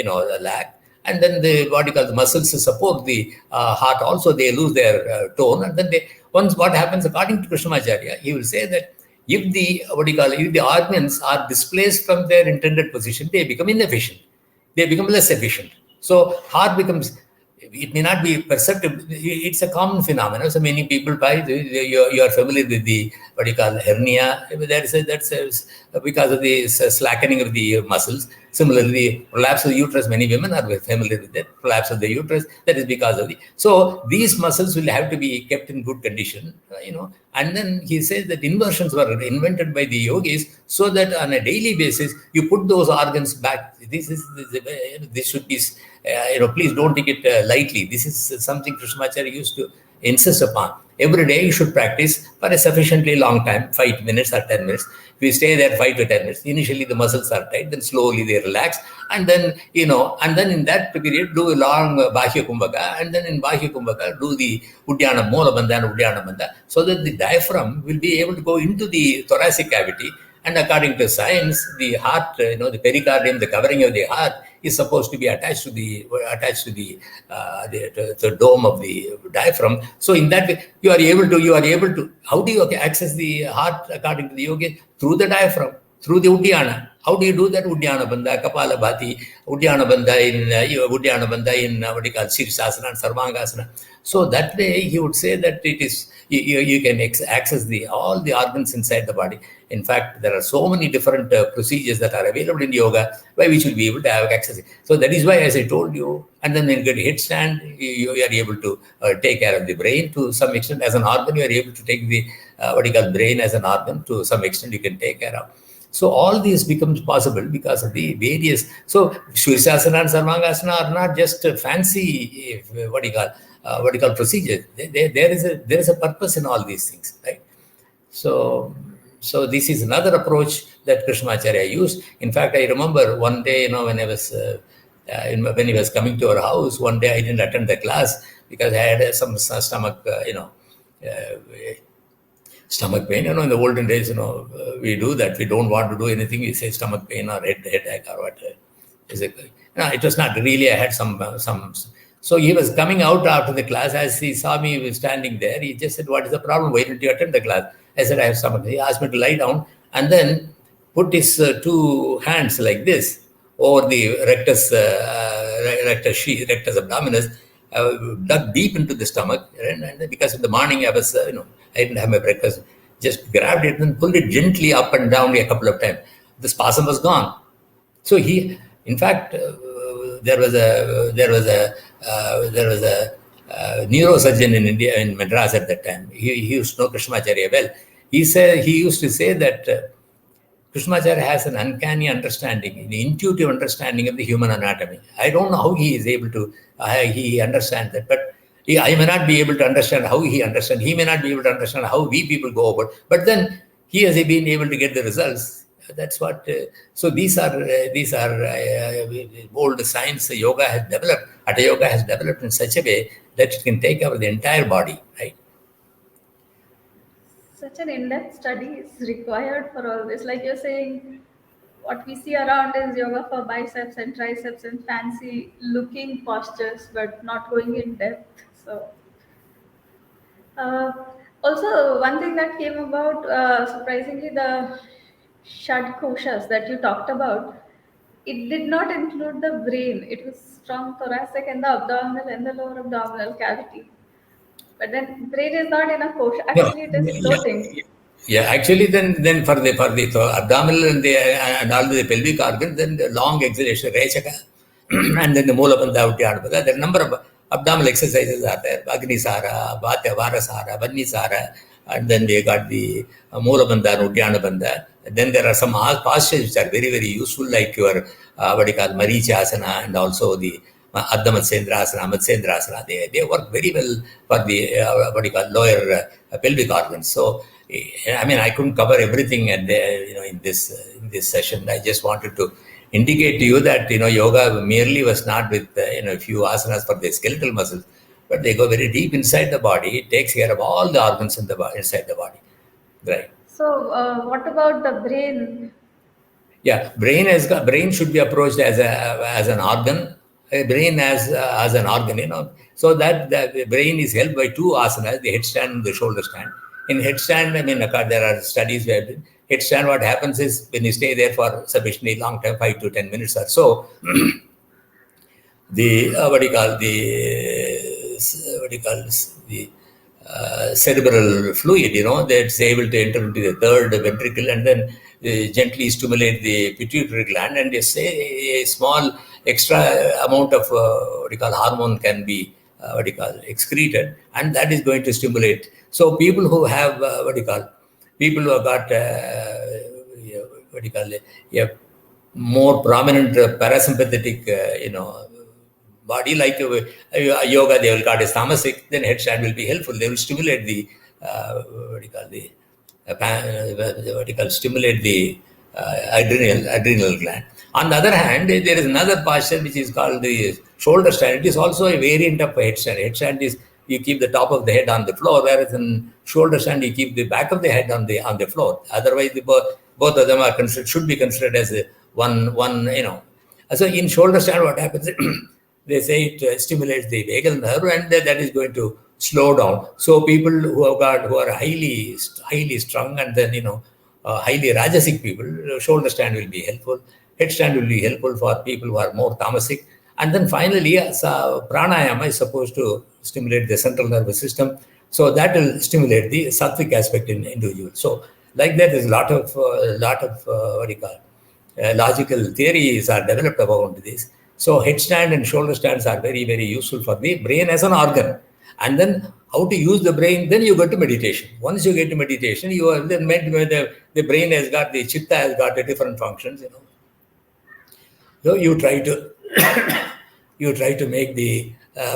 lack. And then the muscles support the heart also, they lose their tone. And then what happens, according to Krishnamacharya, he will say that if the organs are displaced from their intended position, they become inefficient. They become less efficient. So heart becomes, it may not be perceptible. It's a common phenomenon. So many people, you are familiar with the hernia. That's because of the slackening of the muscles. Similarly, the prolapse of the uterus, many women are familiar with that. Prolapse of the uterus, that is because of so these muscles will have to be kept in good condition, And then he says that inversions were invented by the yogis so that on a daily basis, you put those organs back. This should be, please don't take it lightly. This is something Krishnamacharya used to insist upon. Every day you should practice for a sufficiently long time, 5 minutes or 10 minutes. If you stay there 5 to 10 minutes, initially the muscles are tight, then slowly they relax. And then, and then in that period, do a long Bahya Kumbhaka. And then in Bahya Kumbhaka, do the Uddiyana, Moola Bandha and Uddiyana Bandha, so that the diaphragm will be able to go into the thoracic cavity. And according to science, the heart, the pericardium, the covering of the heart, is supposed to be attached to the dome of the diaphragm. So in that way, you are able to. How do you access the heart according to the yoga? Through the diaphragm, through the Uddiyana. How do you do that? Uddiyana Bandha, Kapala Bhati, Uddiyana Bandha in Sirsasana and Sarvangasana. So that way, he would say that it is you can access all the organs inside the body. In fact, there are so many different procedures that are available in yoga by which you'll be able to have access. So that is why, as I told you, and then when you get a headstand, you are able to take care of the brain to some extent. As an organ, you are able to take the brain as an organ to some extent. You can take care of. So all these becomes possible because of the various. So Shirsasana and Sarvangasana are not just fancy procedures. There is a purpose in all these things, right? So this is another approach that Krishnamacharya used. In fact, I remember one day, when I was when he was coming to our house, one day I didn't attend the class because I had some stomach, stomach pain. In the olden days, we do that. We don't want to do anything. We say stomach pain or headache or what. It was not really. I had some. So he was coming out after the class. As he saw me standing there, he just said, "What is the problem? Why didn't you attend the class?" I said, "I have stomach." He asked me to lie down and then put his two hands like this over the rectus abdominis, dug deep into the stomach. And because in the morning I was, I didn't have my breakfast, just grabbed it and pulled it gently up and down a couple of times. The spasm was gone. So he, in fact, there was a neurosurgeon in India, in Madras at that time. He used to know Krishnamacharya well. He used to say that Krishnamacharya has an uncanny understanding, an intuitive understanding of the human anatomy. I don't know how he is able to, he understands that, but I may not be able to understand how he understands. He may not be able to understand how we people go about, but then he has been able to get the results. That's what. So these are old science. Yoga has developed. Hatha yoga has developed in such a way that it can take over the entire body, right? Such an in-depth study is required for all this. Like you're saying, what we see around is yoga for biceps and triceps and fancy looking postures, but not going in depth. So, also one thing that came about, surprisingly, the Shad koshas that you talked about, it did not include the brain. It was from thoracic and the abdominal and the lower abdominal cavity. But then brain is not in a kosha. No, Actually, it is yeah, floating. yeah. Actually, then for the abdominal and all the pelvic organs, then the long exhalation, rechaka, and then the moola bandha, uddiyana bandha. There are number of abdominal exercises are there. Agni sara, bhatya, varasara, vanni sara, and then they got the moola bandha and uddiyana bandha. Then there are some postures which are very very useful, like your what you call marichasana, and also the Ardha Matsyendrasana, Matsyendrasana, they work very well for the what you call lower pelvic organs. So, I mean, I couldn't cover everything at the, in this session. I just wanted to indicate to you that yoga merely was not with a few asanas for the skeletal muscles, but they go very deep inside the body. It takes care of all the organs in the inside the body, right? So, what about the brain? Yeah, brain should be approached as an organ. Brain as an organ, so that the brain is helped by two asanas, the headstand and the shoulder stand. In headstand, I mean, there are studies where headstand, what happens is when you stay there for sufficiently long time, 5 to 10 minutes or so, the the cerebral fluid, that's able to enter into the third ventricle and then gently stimulate the pituitary gland, and a small extra amount of hormone can be excreted, and that is going to stimulate. So people who have people who have got more prominent parasympathetic body, like yoga, they will call it tamasic, then headstand will be helpful. They will stimulate the stimulate the adrenal gland. On the other hand, there is another posture which is called the shoulder stand. It is also a variant of headstand. Headstand is you keep the top of the head on the floor, whereas in shoulder stand you keep the back of the head on the floor. Otherwise, both of them are should be considered as one. So in shoulder stand, what happens? They say it stimulates the vagal nerve, and that is going to slow down. So people who are highly strung, and then highly rajasic people, shoulder stand will be helpful. Headstand will be helpful for people who are more tamasic. And then finally, pranayama is supposed to stimulate the central nervous system. So that will stimulate the sattvic aspect in individual. So like that, there's a lot of logical theories are developed about this. So headstand and shoulder stands are very, very useful for the brain as an organ. And then how to use the brain, then you go to meditation. Once you get to meditation, you are then meant the brain has got, the chitta has got different functions, So you try to make the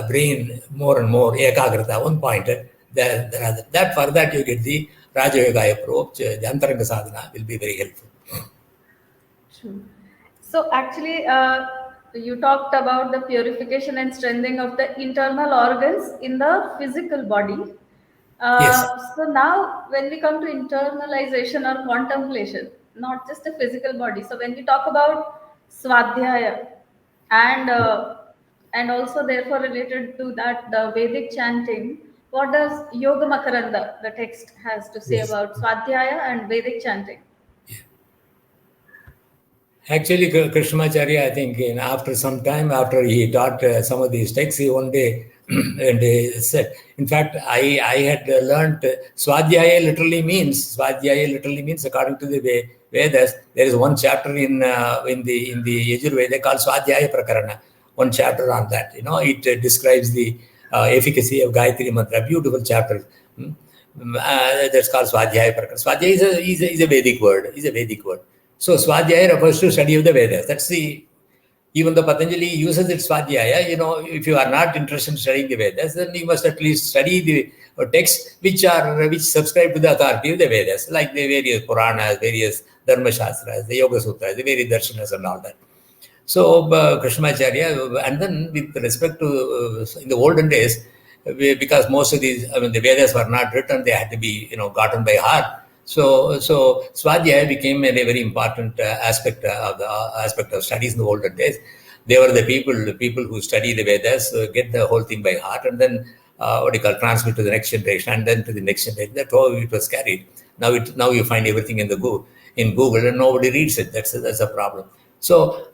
brain more and more ekagrata, one pointed. That for that you get the Raja Yoga approach, the Antaranga Sadhana will be very helpful. True. So actually, you talked about the purification and strengthening of the internal organs in the physical body. Yes. So now when we come to internalization or contemplation, not just the physical body. So when we talk about Swadhyaya and also therefore related to that, the Vedic chanting, what does YogaMarkanda, the text, has to say Yes. about Swadhyaya and Vedic chanting? Actually, Krishnmacharya, I think, after some time, after he taught some of these texts, he one day and said, in fact, I had learned Swadhyaya literally means, according to the Vedas, there is one chapter in the Yajurveda called Swadhyaya Prakarana, one chapter on that. It describes the efficacy of Gayatri Mantra, beautiful chapter. That's called Swadhyaya Prakarana. Swadhyaya is a Vedic word. So Swadhyaya refers to study of the Vedas. That's even though Patanjali uses it Swadhyaya, if you are not interested in studying the Vedas, then you must at least study the texts which subscribe to the authority of the Vedas, like the various Puranas, various Dharma Shastras, the Yoga Sutras, the various Darshanas and all that. So Krishnamacharya, and then with respect to in the olden days, because most of these, the Vedas were not written, they had to be gotten by heart. So Swadhyaya became a very important aspect of studies in the olden days. They were the people who study the Vedas, get the whole thing by heart, and then transmit to the next generation, and then to the next generation. That's how it was carried. Now you find everything in in Google and nobody reads it. That's a problem. So,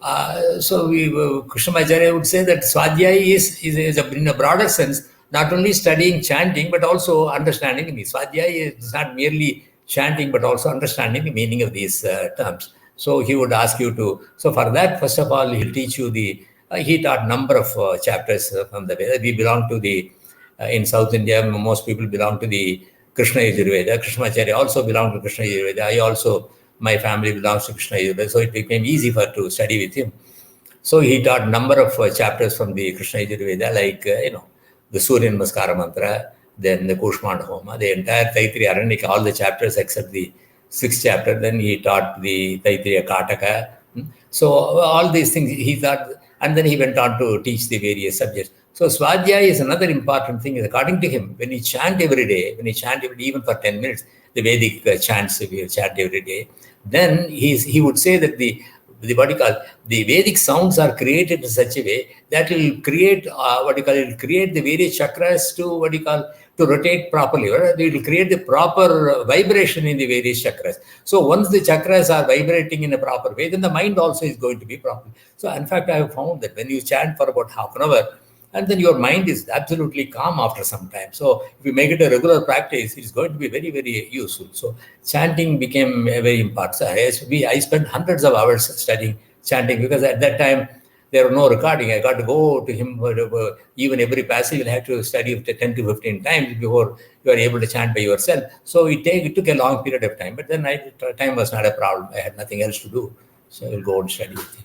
Krishnamacharya would say that Swadhyaya is in a broader sense, not only studying chanting, but also understanding the meaning. Swadhyaya is not merely chanting, but also understanding the meaning of these terms. So he would ask you to, so for that, first of all, he'll teach you he taught number of chapters from the Veda. We belong to in South India, most people belong to the Krishna Yajurveda. Krishnamacharya also belonged to Krishna Yajurveda. My family belongs to Krishna Yajurveda, so it became easy to study with him. So he taught number of chapters from the Krishna Yajurveda, like, the Surya Namaskara mantra, then the Kushmanda Homa, the entire Taittiriya Aranyaka, all the chapters except the 6th chapter. Then he taught the Taittiriya Kataka. So all these things he taught, and then he went on to teach the various subjects. So Swadhyaya is another important thing. According to him, when he chant every day, even for 10 minutes, the Vedic chants, if you chant every day, then he would say that the Vedic sounds are created in such a way that it will create create the various chakras to to rotate properly. Right? It will create the proper vibration in the various chakras. So once the chakras are vibrating in a proper way, then the mind also is going to be proper. So in fact, I have found that when you chant for about half an hour, and then your mind is absolutely calm after some time. So if you make it a regular practice, it's going to be very, very useful. So chanting became very important. So I spent hundreds of hours studying chanting, because at that time there was no recording. I got to go to him. Even every passage you have to study 10 to 15 times before you are able to chant by yourself. So it took a long period of time. But then time was not a problem. I had nothing else to do. So I will go and study with him.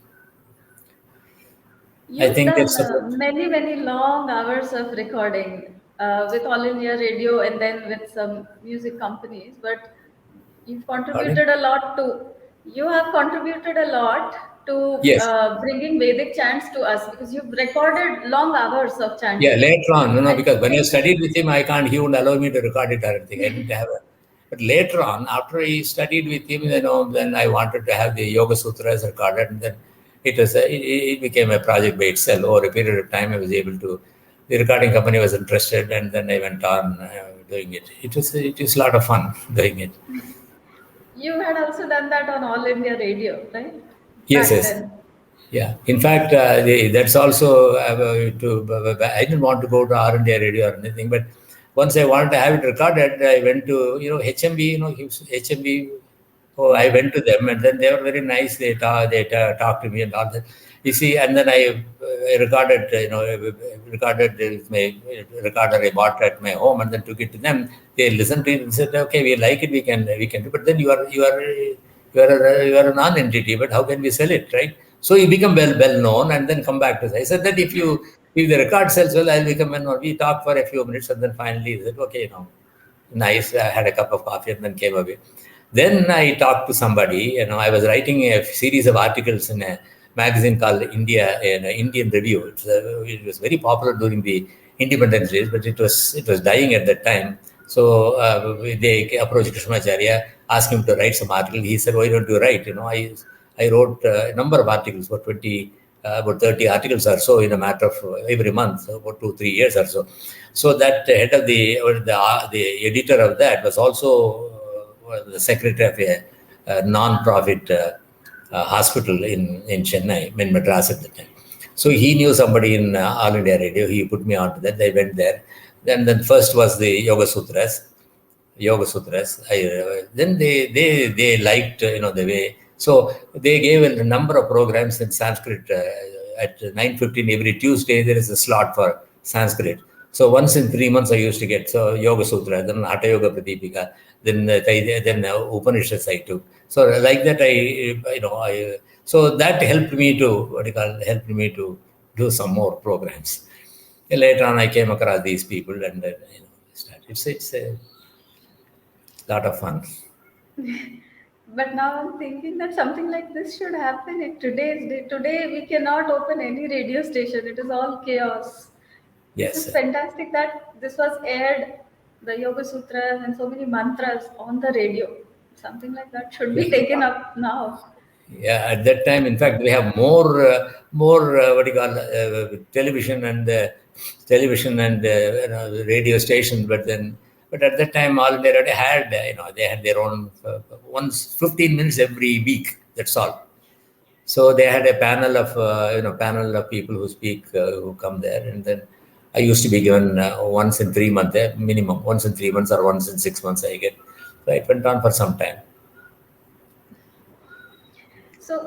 You've done many long hours of recording with All India Radio and then with some music companies, but you've contributed a lot to. You have contributed a lot to Yes. Bringing Vedic chants to us, because you've recorded long hours of chanting. Yeah, later on, because when I studied with him, he wouldn't allow me to record it or anything. I didn't have it. But later on, after I studied with him, then I wanted to have the Yoga Sutras recorded, and then it became a project by itself. Over a period of time, I was able to. The recording company was interested, and then I went on doing it. It was a lot of fun doing it. You had also done that on All India Radio, right? Yes, yes. Then. Yeah. In fact, that's also, I didn't want to go to All India Radio or anything, but once I wanted to have it recorded, I went to, HMB, HMB. Oh, I went to them, and then they were very nice. They talked to me and all that. You see, and then I recorded with my recorder I bought at my home, and then took it to them. They listened to it and said, "Okay, we like it. We can do." But then you are a non-entity. But how can we sell it, right? So you become well known, and then come back to us. I said that if the record sells well, I'll become well known. We talked for a few minutes, and then finally they said, "Okay, nice." I had a cup of coffee and then came away. Then I talked to somebody. I was writing a series of articles in a magazine called Indian Review. It was very popular during the independence days, but it was dying at that time. So they approached Krishnamacharya, asked him to write some article. He said, "Why don't you write?" I wrote a number of articles, about 30 articles or so in a matter of every month, about 2-3 years or so. So that head of the editor of that was also the secretary of a non-profit hospital in Chennai, in Madras at the time. So he knew somebody in All India Radio. He put me on to that. I went there. Then first was the Yoga Sutras. Then they liked the way. So they gave a number of programs in Sanskrit. At 9:15 every Tuesday, there is a slot for Sanskrit. So once in 3 months, I used to get Yoga Sutra, then Hatha Yoga Pradipika, then Upanishads I took. So like that, so that helped me to do some more programs. And later on, I came across these people, and it's a lot of fun. But now I'm thinking that something like this should happen in today's day. Today we cannot open any radio station. It is all chaos. Yes. It's fantastic that this was aired, the Yoga Sutras and so many mantras on the radio. Something like that should be taken up now. Yeah, at that time, in fact, we have more television and radio stations, but then But at that time, all they already had, they had their own, once 15 minutes every week. That's all. So they had a panel of people who speak, who come there, and then I used to be given once in 3 months, minimum once in 3 months or once in 6 months I get. So it went on for some time. So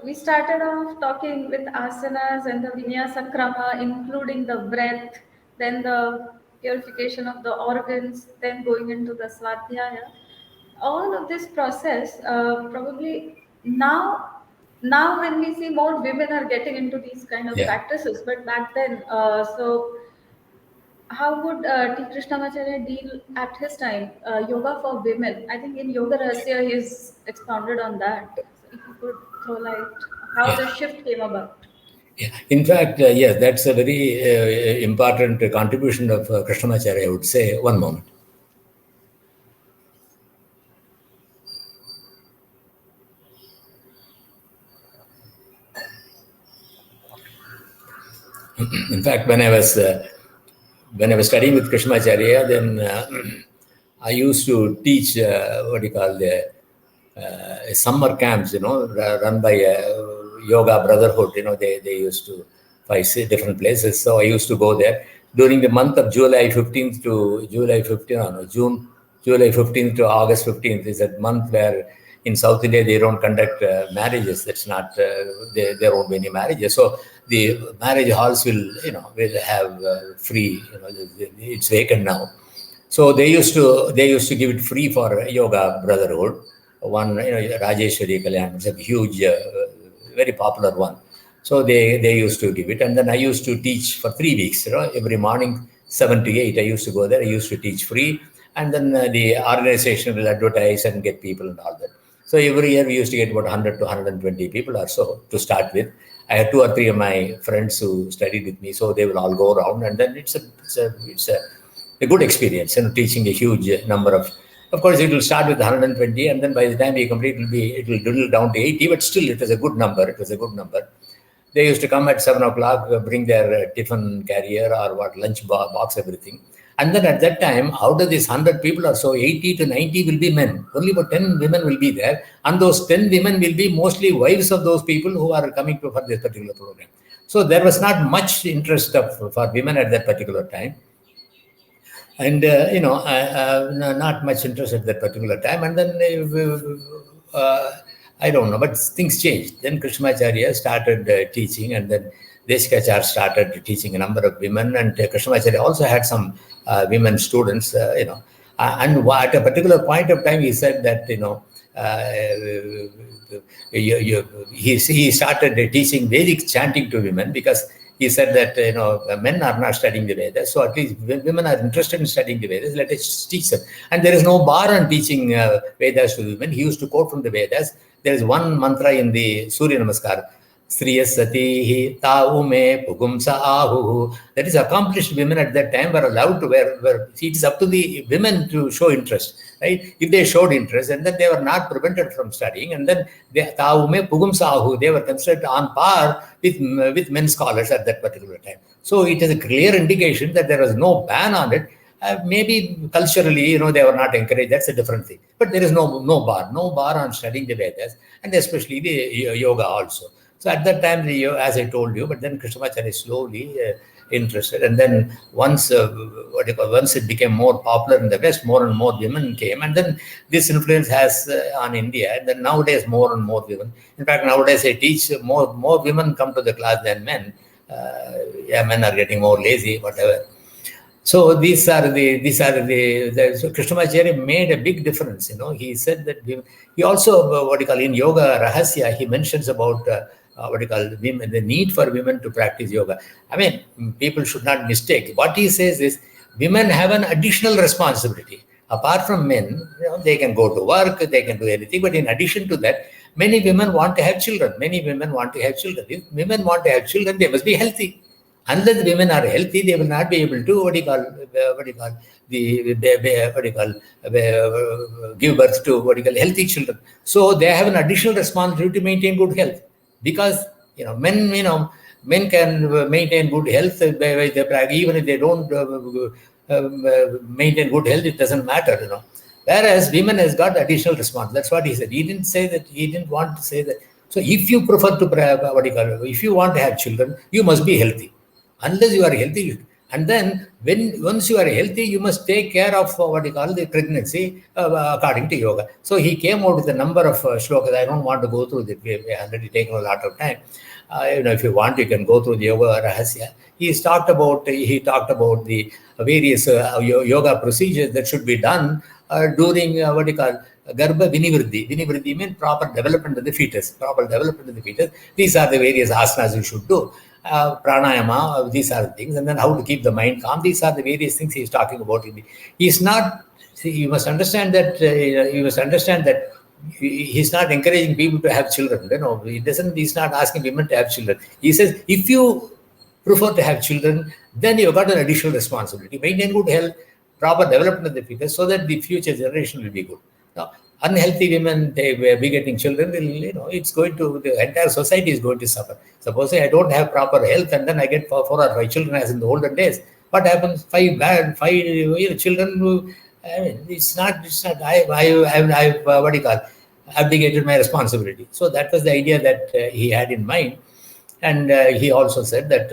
we started off talking with asanas and the vinyasa krama, including the breath, then the purification of the organs, then going into the swadhyaya. All of this process, probably now when we see more women are getting into these kind of practices, but back then, so how would T Krishnamacharya deal at his time yoga for women? I think in YogaRahsya he's expounded on that. So if you could throw light how the shift came about. Yeah. In fact, yes, that's a very important contribution of Krishnamacharya, I would say. One moment. In fact, when I was studying with Krishnamacharya, then I used to teach the summer camps, run by Yoga Brotherhood. They used to visit different places. So I used to go there during the month of July 15th to July 15th to August 15th is a month where in South India they don't conduct marriages. That's not there won't be any marriages. So the marriage halls will have free. It's vacant now. So they used to give it free for Yoga Brotherhood. One Rajeshwari Kalyan, it's a huge, very popular one. So they used to give it, and then I used to teach for 3 weeks. Every morning 7 to 8, I used to go there. I used to teach free, and then the organization will advertise and get people and all that. So every year we used to get about 100 to 120 people or so to start with. I had 2 or 3 of my friends who studied with me, so they will all go around, and then it's a good experience, teaching a huge number of. Of course, it will start with 120, and then by the time we complete, it will dwindle down to 80. But still, it was a good number. They used to come at 7 o'clock, bring their tiffin carrier or lunch box, everything. And then at that time, out of these 100 people or so, 80 to 90 will be men. Only about 10 women will be there. And those 10 women will be mostly wives of those people who are coming for this particular program. So there was not much interest for women at that particular time. And, not much interest at that particular time. And then I don't know, but things changed. Then Krishnamacharya started teaching, and then Deshikacharya started teaching a number of women, and Krishnamacharya also had some women students, and at a particular point of time, he said that, he started teaching Vedic chanting to women because he said that, men are not studying the Vedas, so at least women are interested in studying the Vedas, let us teach them. And there is no bar on teaching Vedas to women. He used to quote from the Vedas. There is one mantra in the Surya Namaskar, Sriyasatihi Taume Pugumsa Ahu. That is, accomplished women at that time were allowed to wear. It is up to the women to show interest, right? If they showed interest, and then they were not prevented from studying, and then Taume Pugumsa Ahu, they were considered on par with men scholars at that particular time. So it is a clear indication that there was no ban on it. Maybe culturally, they were not encouraged. That's a different thing. But there is no bar on studying the Vedas, and especially the yoga also. So at that time, as I told you, but then Krishnamacharya is slowly interested. And then once it became more popular in the West, more and more women came. And then this influence has on India. And then nowadays, more and more women. In fact, nowadays I teach, more women come to the class than men. Men are getting more lazy, whatever. So these are the so Krishnamacharya made a big difference. He said that he also in YogaRahsya he mentions about women, the need for women to practice yoga. I mean, people should not mistake. What he says is women have an additional responsibility. Apart from men, they can go to work, they can do anything. But in addition to that, many women want to have children. If women want to have children, they must be healthy. Unless women are healthy, they will not be able to give birth to healthy children. So they have an additional responsibility to maintain good health, because men men can maintain good health by the practice. Even if they don't maintain good health, it doesn't matter, Whereas women has got additional response. That's what he said. He didn't say that. He didn't want to say that. So if you prefer to, if you want to have children, you must be healthy. Unless you are healthy, and then once you are healthy, you must take care of the pregnancy according to yoga. So he came out with a number of shlokas. I don't want to go through that. We have already taken a lot of time. If you want, you can go through the YogaRahsya. He talked about the various yoga procedures that should be done during Garbha Vinivriddhi. Vinivriddhi means proper development of the fetus. These are the various asanas you should do. Pranayama, these are the things. And then how to keep the mind calm. These are the various things he's talking about. He's not, you must understand that, he's not encouraging people to have children. He's not asking women to have children. He says, if you prefer to have children, then you've got an additional responsibility. Maintain good health, proper development of the fetus, so that the future generation will be good. Now, unhealthy women, they will be getting children, the entire society is going to suffer. Suppose I don't have proper health and then I get 4 or 5 children as in the olden days. What happens? 5 children who, it's not, I've abdicated my responsibility. So that was the idea that he had in mind. And he also said that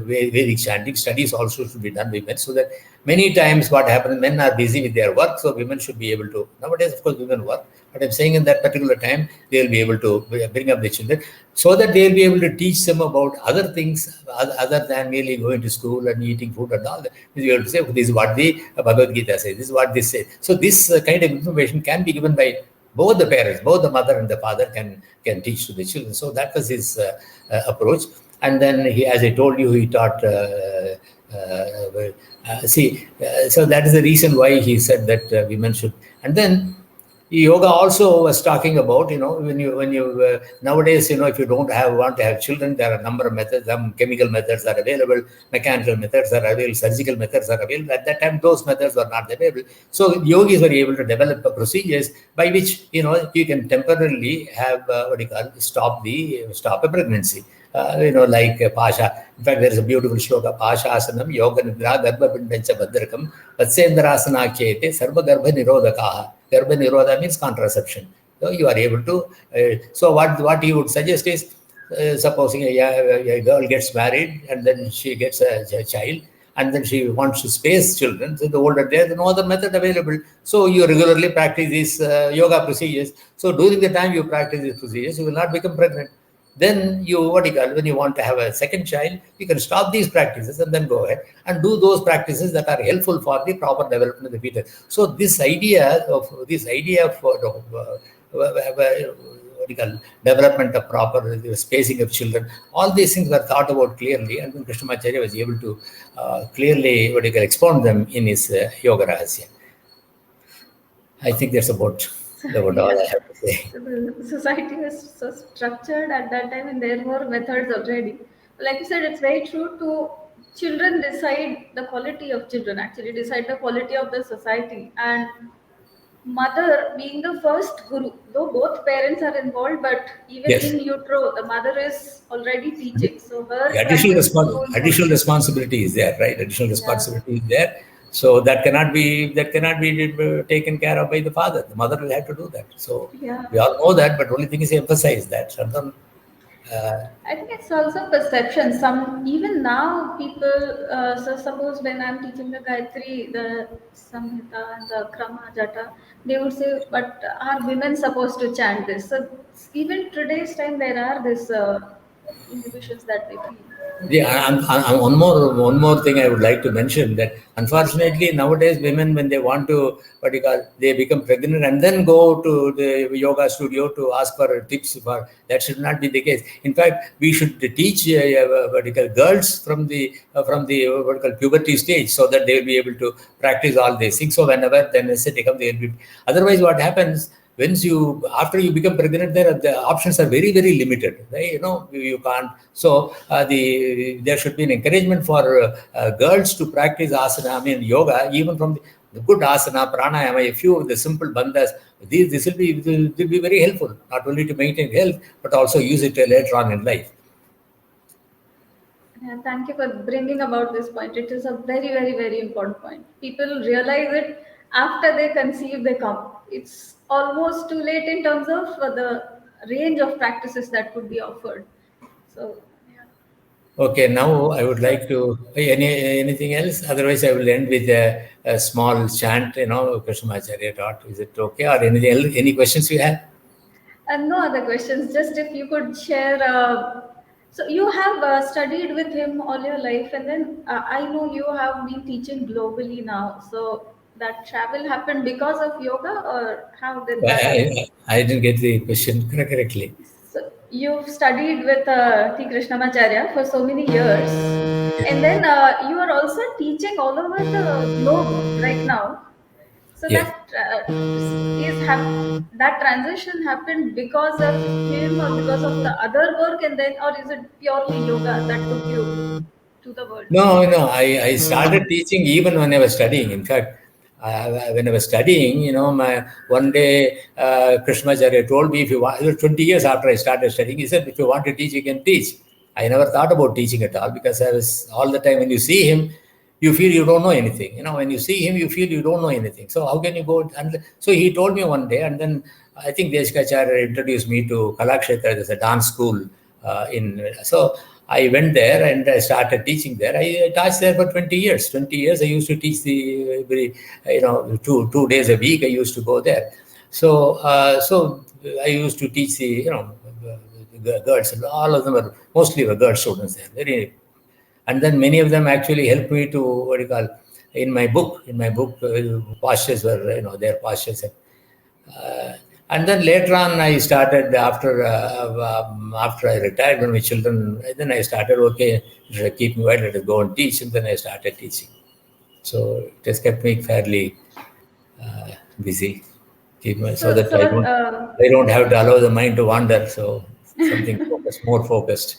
Vedic chanting studies also should be done with men, so that many times what happens, men are busy with their work, so women should be able to, nowadays of course women work, but I'm saying in that particular time, they'll be able to bring up the children, so that they'll be able to teach them about other things other than merely going to school and eating food and all that. They'll be able to say, this is what the Bhagavad Gita says, this is what this says. So this kind of information can be given by both the parents, both the mother and the father can teach to the children. So that was his approach. And then he, as I told you, he taught. So that is the reason why he said that women should. And then yoga also was talking about, when you nowadays, if you don't want to have children, there are a number of methods. Some chemical methods are available, mechanical methods are available, surgical methods are available. At that time, those methods were not available. So yogis were able to develop procedures by which, you can temporarily have stop a pregnancy. Like Pasha. In fact, there is a beautiful shloka, Pasha Asanam, Yoga Nidra, Garbha Pindancha Badrakam, Vatsendrasana Kete, Sarva Garbha Nirodhakaha. Garbha Nirodha means contraception. So you are able to. So what he would suggest is, supposing a girl gets married and then she gets a child, and then she wants to space children. So the older days, no other method available. So you regularly practice these yoga procedures. So during the time you practice these procedures, you will not become pregnant. Then when you want to have a second child, you can stop these practices and then go ahead and do those practices that are helpful for the proper development of the fetus. So this idea of development of proper spacing of children, all these things were thought about clearly, and then Krishnamacharya was able to clearly expound them in his YogaRahsya. I think that's about all I have to say. So the society was so structured at that time, and there were methods already. Like you said, it's very true. Children decide the quality of children. Actually, decide the quality of the society. And mother being the first guru, though both parents are involved, but even in utero, the mother is already teaching. So her additional responsibility is there, right? Additional responsibility is there. So that cannot be taken care of by the father. The mother will have to do that. So we all know that, but only thing is emphasize that. Sometimes, I think it's also perception. Even now people. So suppose when I'm teaching the Gayatri, the Samhita and the Krama Jata, they would say, "But are women supposed to chant this?" So even today's time, there are these inhibitions that they feel. Yeah, and one more thing I would like to mention, that unfortunately nowadays women, when they want to they become pregnant and then go to the yoga studio to ask for tips. That should not be the case. In fact, we should teach girls from the puberty stage, so that they will be able to practice all these things. So whenever the necessity comes, they will be. Otherwise, what happens? After you become pregnant, the options are very, very limited. Right? You can't. So there should be an encouragement for girls to practice asana, yoga, even from the good asana, pranayama, a few of the simple bandhas. This will be very helpful, not only to maintain health, but also use it later on in life. Yeah, thank you for bringing about this point. It is a very, very, very important point. People realize it after they conceive, they come. It's almost too late in terms of the range of practices that could be offered. So, yeah. Okay, now I would So, like to anything else. Otherwise, I will end with a small chant. Krishnamacharya taught. Is it okay, or anything else? Any questions you have? and no other questions. Just if you could share. So you have studied with him all your life, and then I know you have been teaching globally now. So that travel happened because of yoga, or how did I, that happen? I didn't get the question correctly. So you've studied with T Krishnamacharya for so many years, and Yes. then you are also teaching all over the globe right now. So Yes. that that transition happened because of him or because of the other work, and then, or is it purely yoga that took you to the world? No, no. I started teaching even when I was studying. In fact, when I was studying, my one day Krishnamacharya told me, if you want, it was 20 years after I started studying, he said, if you want to teach, you can teach. I never thought about teaching at all because I was all the time when you see him, you feel you don't know anything. When you see him, you feel you don't know anything. So how can you go? And so he told me one day, and then I think Deshkacharya introduced me to Kalakshetra. There's a dance school so I went there and I started teaching there. I taught there for 20 years. 20 years I used to teach the every, two days a week. I used to go there. So I used to teach the girls. All of them were mostly were girl students there. Very, and then many of them actually helped me to what do you call in my book postures were their postures. Uh, and then later on, I started after I retired when my children. Then I started okay, keep me quiet, let us go and teach, and then I started teaching. So it has kept me fairly busy, so So, that so I don't have to allow the mind to wander. So something focused, more focused.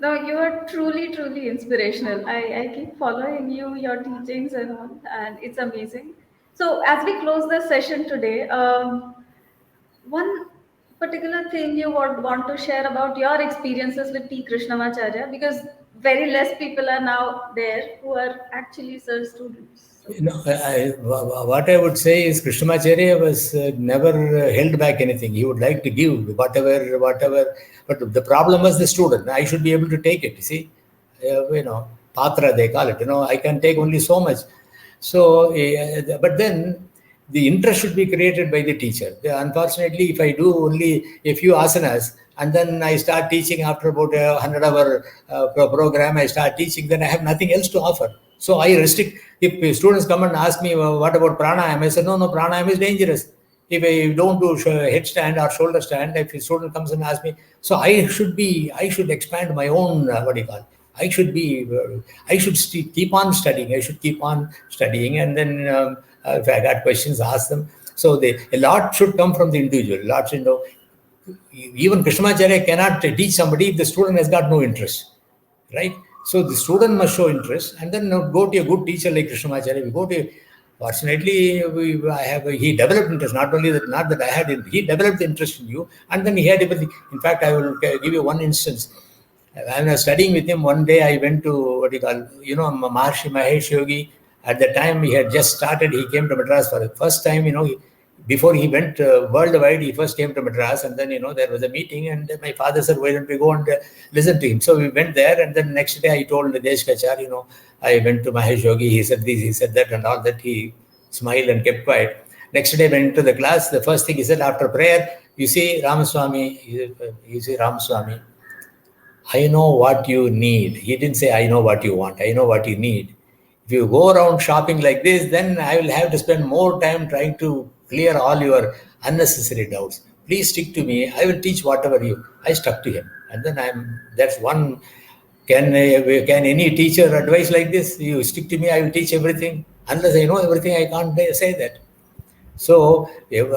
no, you are truly, truly inspirational. I keep following you, your teachings and all, and it's amazing. So, as we close the session today, one particular thing you would want to share about your experiences with T. Krishnamacharya, because very less people are now there who are actually sir students. So, What I would say is Krishnamacharya was never held back anything. He would like to give whatever. But the problem was the student. I should be able to take it. You see, patra they call it. I can take only so much. So, but then the interest should be created by the teacher. Unfortunately, if I do only a few asanas and then I start teaching after about a 100-hour program, I start teaching, then I have nothing else to offer. So I restrict. If students come and ask me, well, what about pranayama? I say, no, pranayama is dangerous. If I don't do headstand or shoulder stand, if a student comes and asks me, so I should expand my own, what do you call it? I should keep on studying. I should keep on studying. And then if I got questions, ask them. So a lot should come from the individual. Lots, even Krishnamacharya cannot teach somebody if the student has got no interest, right? So the student must show interest, and then go to a good teacher like Krishnamacharya. We go to. Fortunately, he developed interest. Not that I had it. He developed the interest in you, and then he had everything. In fact, I will give you one instance. When I was studying with him, one day I went to what do you call, Maharshi Mahesh Yogi. At the time, he had just started. He came to Madras for the first time. Before he went worldwide, he first came to Madras, and then there was a meeting, and my father said, "Why don't we go and listen to him?" So we went there, and then next day I told Deshkacharya, I went to Mahesh Yogi. He said this, he said that, and all that. He smiled and kept quiet. Next day, went to the class. The first thing he said after prayer, "You see, Ramaswamy, you see Ramaswamy. I know what you need." He didn't say, "I know what you want." I know what you need. If you go around shopping like this, then I will have to spend more time trying to clear all your unnecessary doubts. Please stick to me. I will teach whatever you. I stuck to him. And then that's one. Can any teacher advise like this? You stick to me, I will teach everything. Unless I know everything, I can't say that. So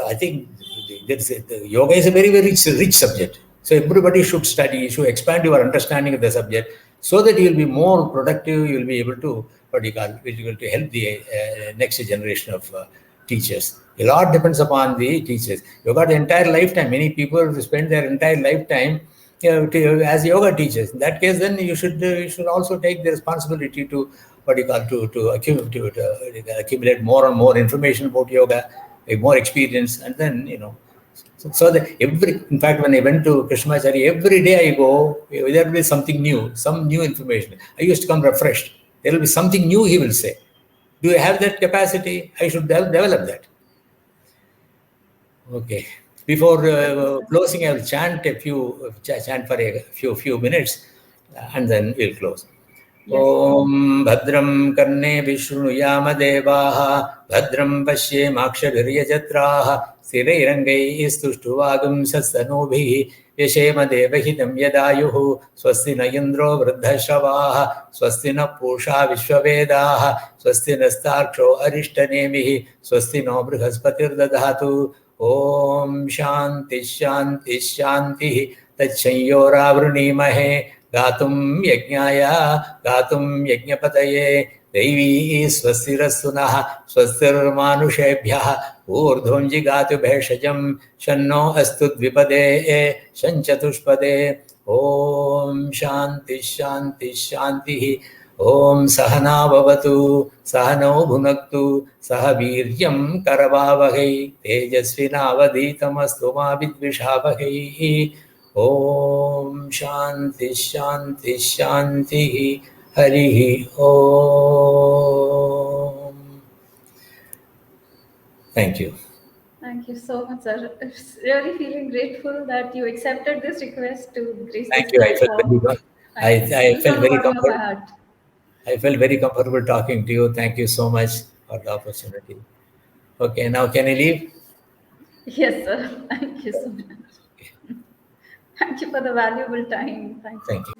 I think yoga is a very, very rich subject. So everybody should study, should expand your understanding of the subject so that you'll be more productive. You'll be able to, what do you call, to help the next generation of teachers. A lot depends upon the teachers. You got the entire lifetime. Many people spend their entire lifetime as yoga teachers. In that case, then you should also take the responsibility to what you call to accumulate more and more information about yoga, more experience, and then So that in fact, when I went to Krishnmacharya, every day I go, there will be something new, some new information. I used to come refreshed. There will be something new he will say. Do I have that capacity? I should develop that. Okay. Before closing, I will chant for a few minutes, and then we'll close. Om Bhadram Karne Vishnuyaama Devaha Bhadram Pashyemakshaviryajatraha Sthirairangai Istuštuvagam Sasanubhi Yashema Devahitam Yadayuhu Swasti na Indro Vruddhashavaha Swasti na Pusha Vishwavedaha Swasti Nastarksho Arishtanemihi Swasti no Brihaspatir Dadhatu Om Shanti Shanti Shanti Tachanyoravrunimahe Gatum Yajnaya, Gatum Yajnapataye, Devi Swastirastunah, Swastirmanushebhya, Urdhunji Gatu Bheshajam, Shanno Astud Vipade, Shanchatushpade, Om Shanti Shanti Shanti, Om Sahana Bhavatu, Sahano Bhunaktu, Sahaviryam Karavavahe, Tejasvinavaditamastu ma vidvishavahai. Om Shanti Shanti Shanti Hari Om. Thank you. Thank you so much, sir. I'm really feeling grateful that you accepted this request to grace Thank this you. I felt platform. I felt very comfortable. Heart. I felt very comfortable talking to you. Thank you so much for the opportunity. Okay, now can I leave? Yes, sir. Thank you so much. Thank you for the valuable time. Thank you.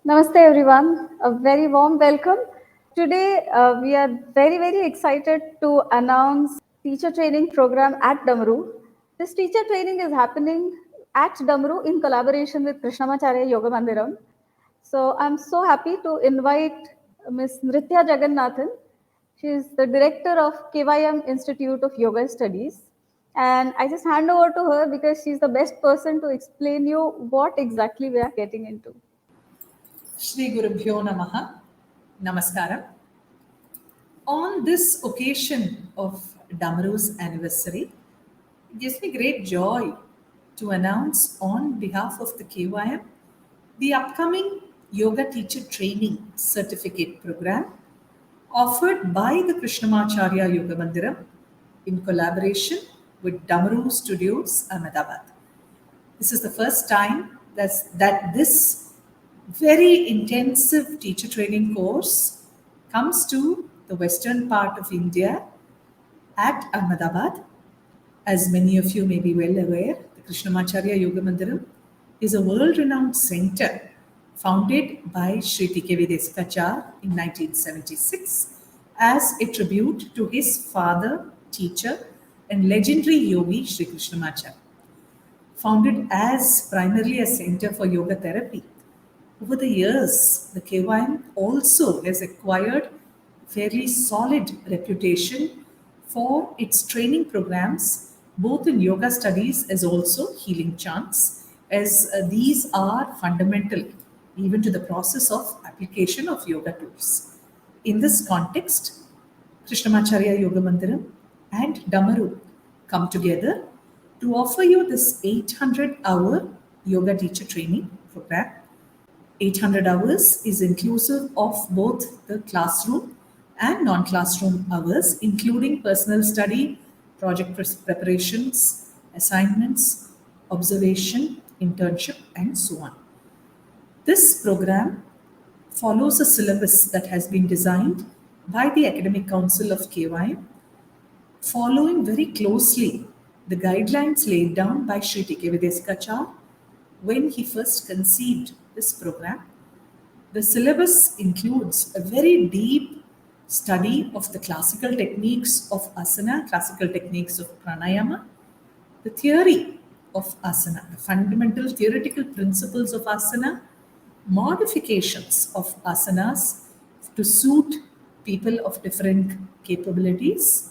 Namaste everyone, a very warm welcome. Today we are very excited to announce teacher training program at Damaru. This teacher training is happening at Damaru in collaboration with Krishnamacharya Yoga Mandiram. So I'm so happy to invite Ms. Nritya Jagannathan. She is the director of 𝐾𝐸𝐻 Institute of Yoga Studies. And I just hand over to her because she's the best person to explain you what exactly we are getting into. Shri Gurubhyo Namaha, Namaskaram. On this occasion of Damaru's anniversary, it gives me great joy to announce on behalf of the 𝐾𝐸𝐻 the upcoming Yoga Teacher Training Certificate Program offered by the Krishnamacharya Yoga Mandiram in collaboration with Damaru Studios, Ahmedabad. This is the first time that this very intensive teacher training course comes to the western part of India at Ahmedabad. As many of you may be well aware, the Krishnamacharya Yoga Mandiram is a world-renowned center founded by Sri T Krishnamacharya in 1976 as a tribute to his father, teacher, and legendary yogi Sri Krishnamacharya. Founded as primarily a center for yoga therapy, over the years, the 𝐾𝐸𝐻 also has acquired fairly solid reputation for its training programs, both in yoga studies as also healing chants, as these are fundamental even to the process of application of yoga tools. In this context, Krishnamacharya Yoga Mandiram and Damaru come together to offer you this 800-hour yoga teacher training program. 800 hours is inclusive of both the classroom and non-classroom hours, including personal study, project preparations, assignments, observation, internship, and so on. This program follows a syllabus that has been designed by the Academic Council of 𝐾𝐸𝐻 following very closely the guidelines laid down by Sri T Krishnamacharya when he first conceived this program. The syllabus includes a very deep study of the classical techniques of asana, classical techniques of pranayama, the theory of asana, the fundamental theoretical principles of asana, modifications of asanas to suit people of different capabilities,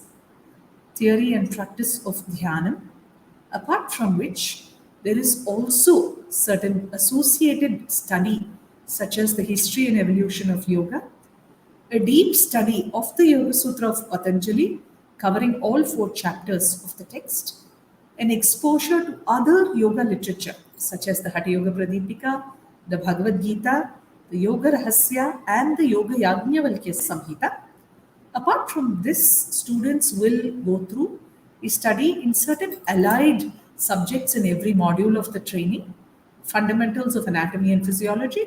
theory and practice of dhyanam, apart from which there is also certain associated study such as the history and evolution of yoga, a deep study of the Yoga Sutra of Patanjali covering all 4 chapters of the text, an exposure to other yoga literature such as the Hatha Yoga Pradipika, the Bhagavad Gita, the YogaRahsya and the YogaMarkanda of Sri. Apart from this, students will go through a study in certain allied subjects in every module of the training: fundamentals of anatomy and physiology,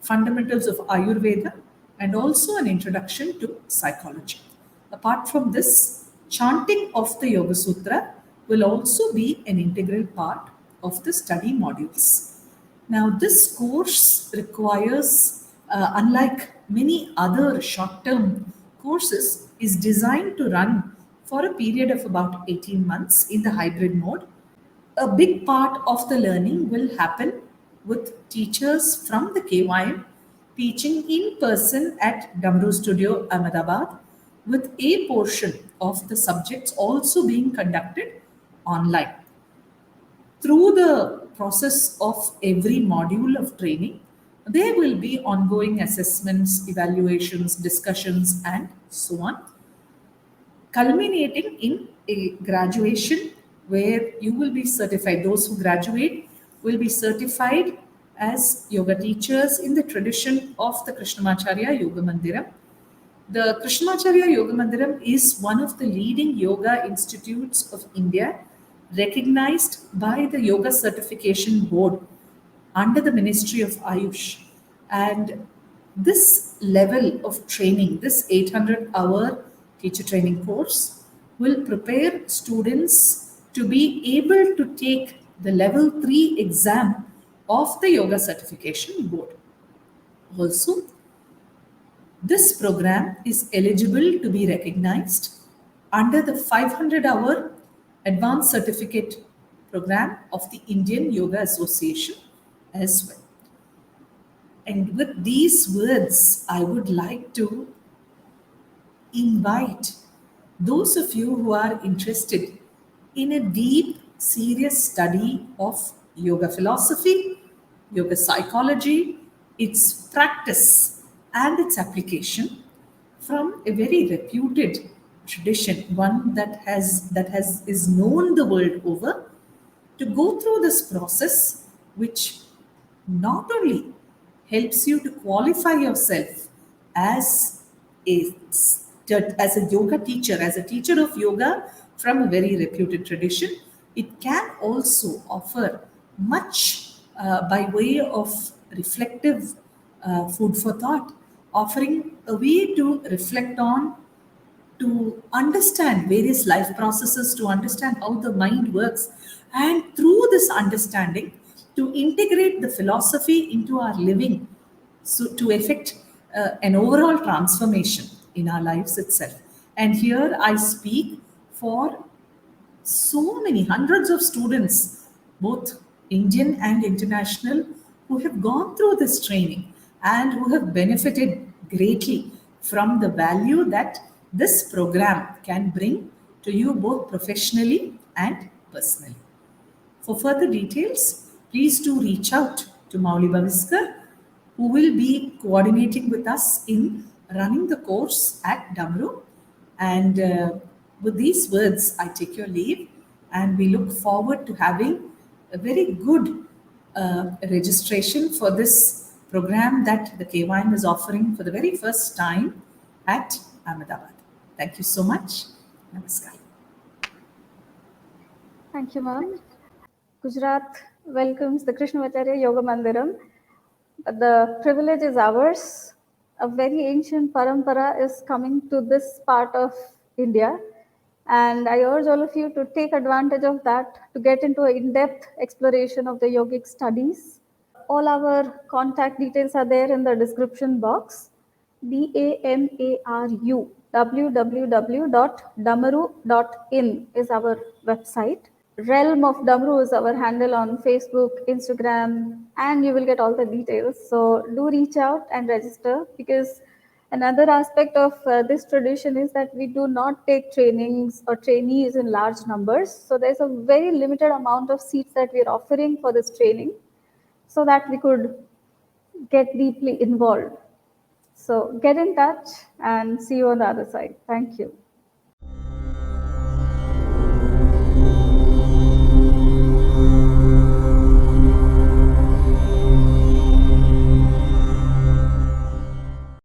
fundamentals of Ayurveda, and also an introduction to psychology. Apart from this, chanting of the Yoga Sutra will also be an integral part of the study modules. Now, this course requires, unlike many other short-term courses, is designed to run for a period of about 18 months in the hybrid mode. A big part of the learning will happen with teachers from the KYM teaching in person at Damaru Studio, Ahmedabad, with a portion of the subjects also being conducted online. Through the process of every module of training, there will be ongoing assessments, evaluations, discussions, and so on, culminating in a graduation where you will be certified. Those who graduate will be certified as yoga teachers in the tradition of the Krishnmacharya Yoga Mandiram. The Krishnmacharya Yoga Mandiram is one of the leading yoga institutes of India, recognized by the Yoga Certification Board under the Ministry of Ayush. And this level of training, this 800-hour teacher training course, will prepare students to be able to take the level 3 exam of the Yoga Certification Board. Also, this program is eligible to be recognized under the 500-hour Advanced Certificate Program of the Indian Yoga Association as well. And with these words, I would like to invite those of you who are interested in a deep, serious study of yoga philosophy, yoga psychology, its practice and its application from a very reputed tradition, one that is known the world over, to go through this process, which not only helps you to qualify yourself as a yoga teacher, as a teacher of yoga from a very reputed tradition, it can also offer much by way of reflective food for thought, offering a way to reflect on, to understand various life processes, to understand how the mind works, and through this understanding, to integrate the philosophy into our living, so to effect an overall transformation in our lives itself. And here I speak for so many hundreds of students, both Indian and international, who have gone through this training and who have benefited greatly from the value that this program can bring to you both professionally and personally. For further details, please do reach out to Mauli, who will be coordinating with us in running the course at Damaru. And with these words, I take your leave, and we look forward to having a very good registration for this program that the KYM is offering for the very first time at Ahmedabad. Thank you so much. Namaskar. Thank you, ma'am. Gujarat welcomes the Krishnamacharya Yoga Mandiram. The privilege is ours. A very ancient parampara is coming to this part of India. And I urge all of you to take advantage of that to get into an in-depth exploration of the yogic studies. All our contact details are there in the description box. DAMARU, www.damaru.in is our website. Realm of Damaru is our handle on Facebook, Instagram, and you will get all the details. So do reach out and register, because another aspect of this tradition is that we do not take trainings or trainees in large numbers. So there's a very limited amount of seats that we're offering for this training so that we could get deeply involved. So get in touch and see you on the other side. Thank you.